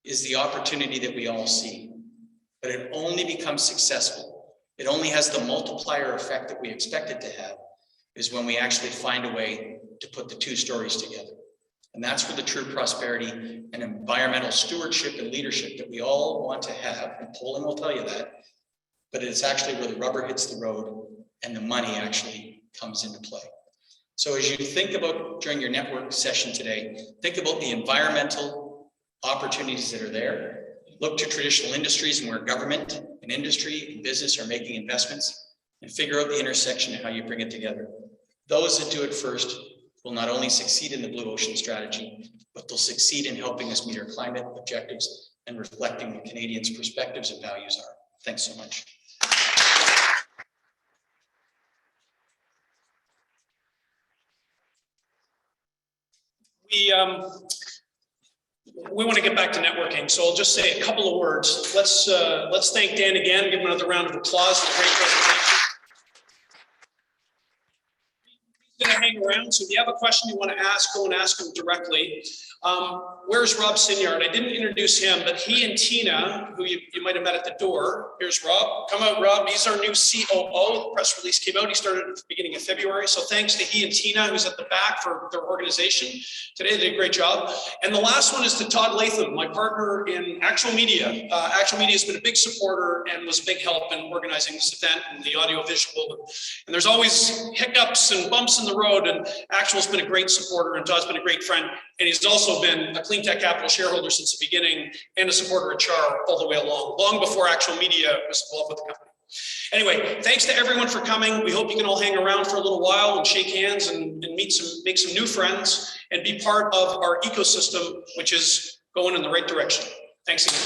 is the opportunity that we all see. But it only becomes successful. It only has the multiplier effect that we expect it to have is when we actually find a way to put the two stories together. And that's where the true prosperity and environmental stewardship and leadership that we all want to have, and polling will tell you that, but it's actually where the rubber hits the road and the money actually comes into play. So as you think about during your network session today, think about the environmental opportunities that are there. Look to traditional industries and where government and industry and business are making investments, and figure out the intersection and how you bring it together. Those that do it first will not only succeed in the blue ocean strategy, but they'll succeed in helping us meet our climate objectives and reflecting what Canadians' perspectives and values are. Thanks so much. we want to get back to networking, so I'll just say a couple of words. Let's thank Dan again, give him another round of applause for the great presentation. He's going to hang around, so if you have a question you want to ask, go and ask him directly. Where's Rob Sinyard? I didn't introduce him, but he and Tina, who you might have met at the door. Here's Rob. Come out, Rob. He's our new COO. The press release came out. He started at the beginning of February. So thanks to he and Tina, who's at the back, for their organization. Today they did a great job. And the last one is to Todd Latham, my partner in Actual Media. Actual Media has been a big supporter and was a big help in organizing this event and the audio visual. And there's always hiccups and bumps in the road, and Actual's been a great supporter and Todd's been a great friend. And he's also been a cleantech capital shareholder since the beginning and a supporter of CHAR all the way along, long before Actual Media was involved with the company. Anyway, thanks to everyone for coming. We hope you can all hang around for a little while and shake hands and make some new friends and be part of our ecosystem, which is going in the right direction. Thanks again.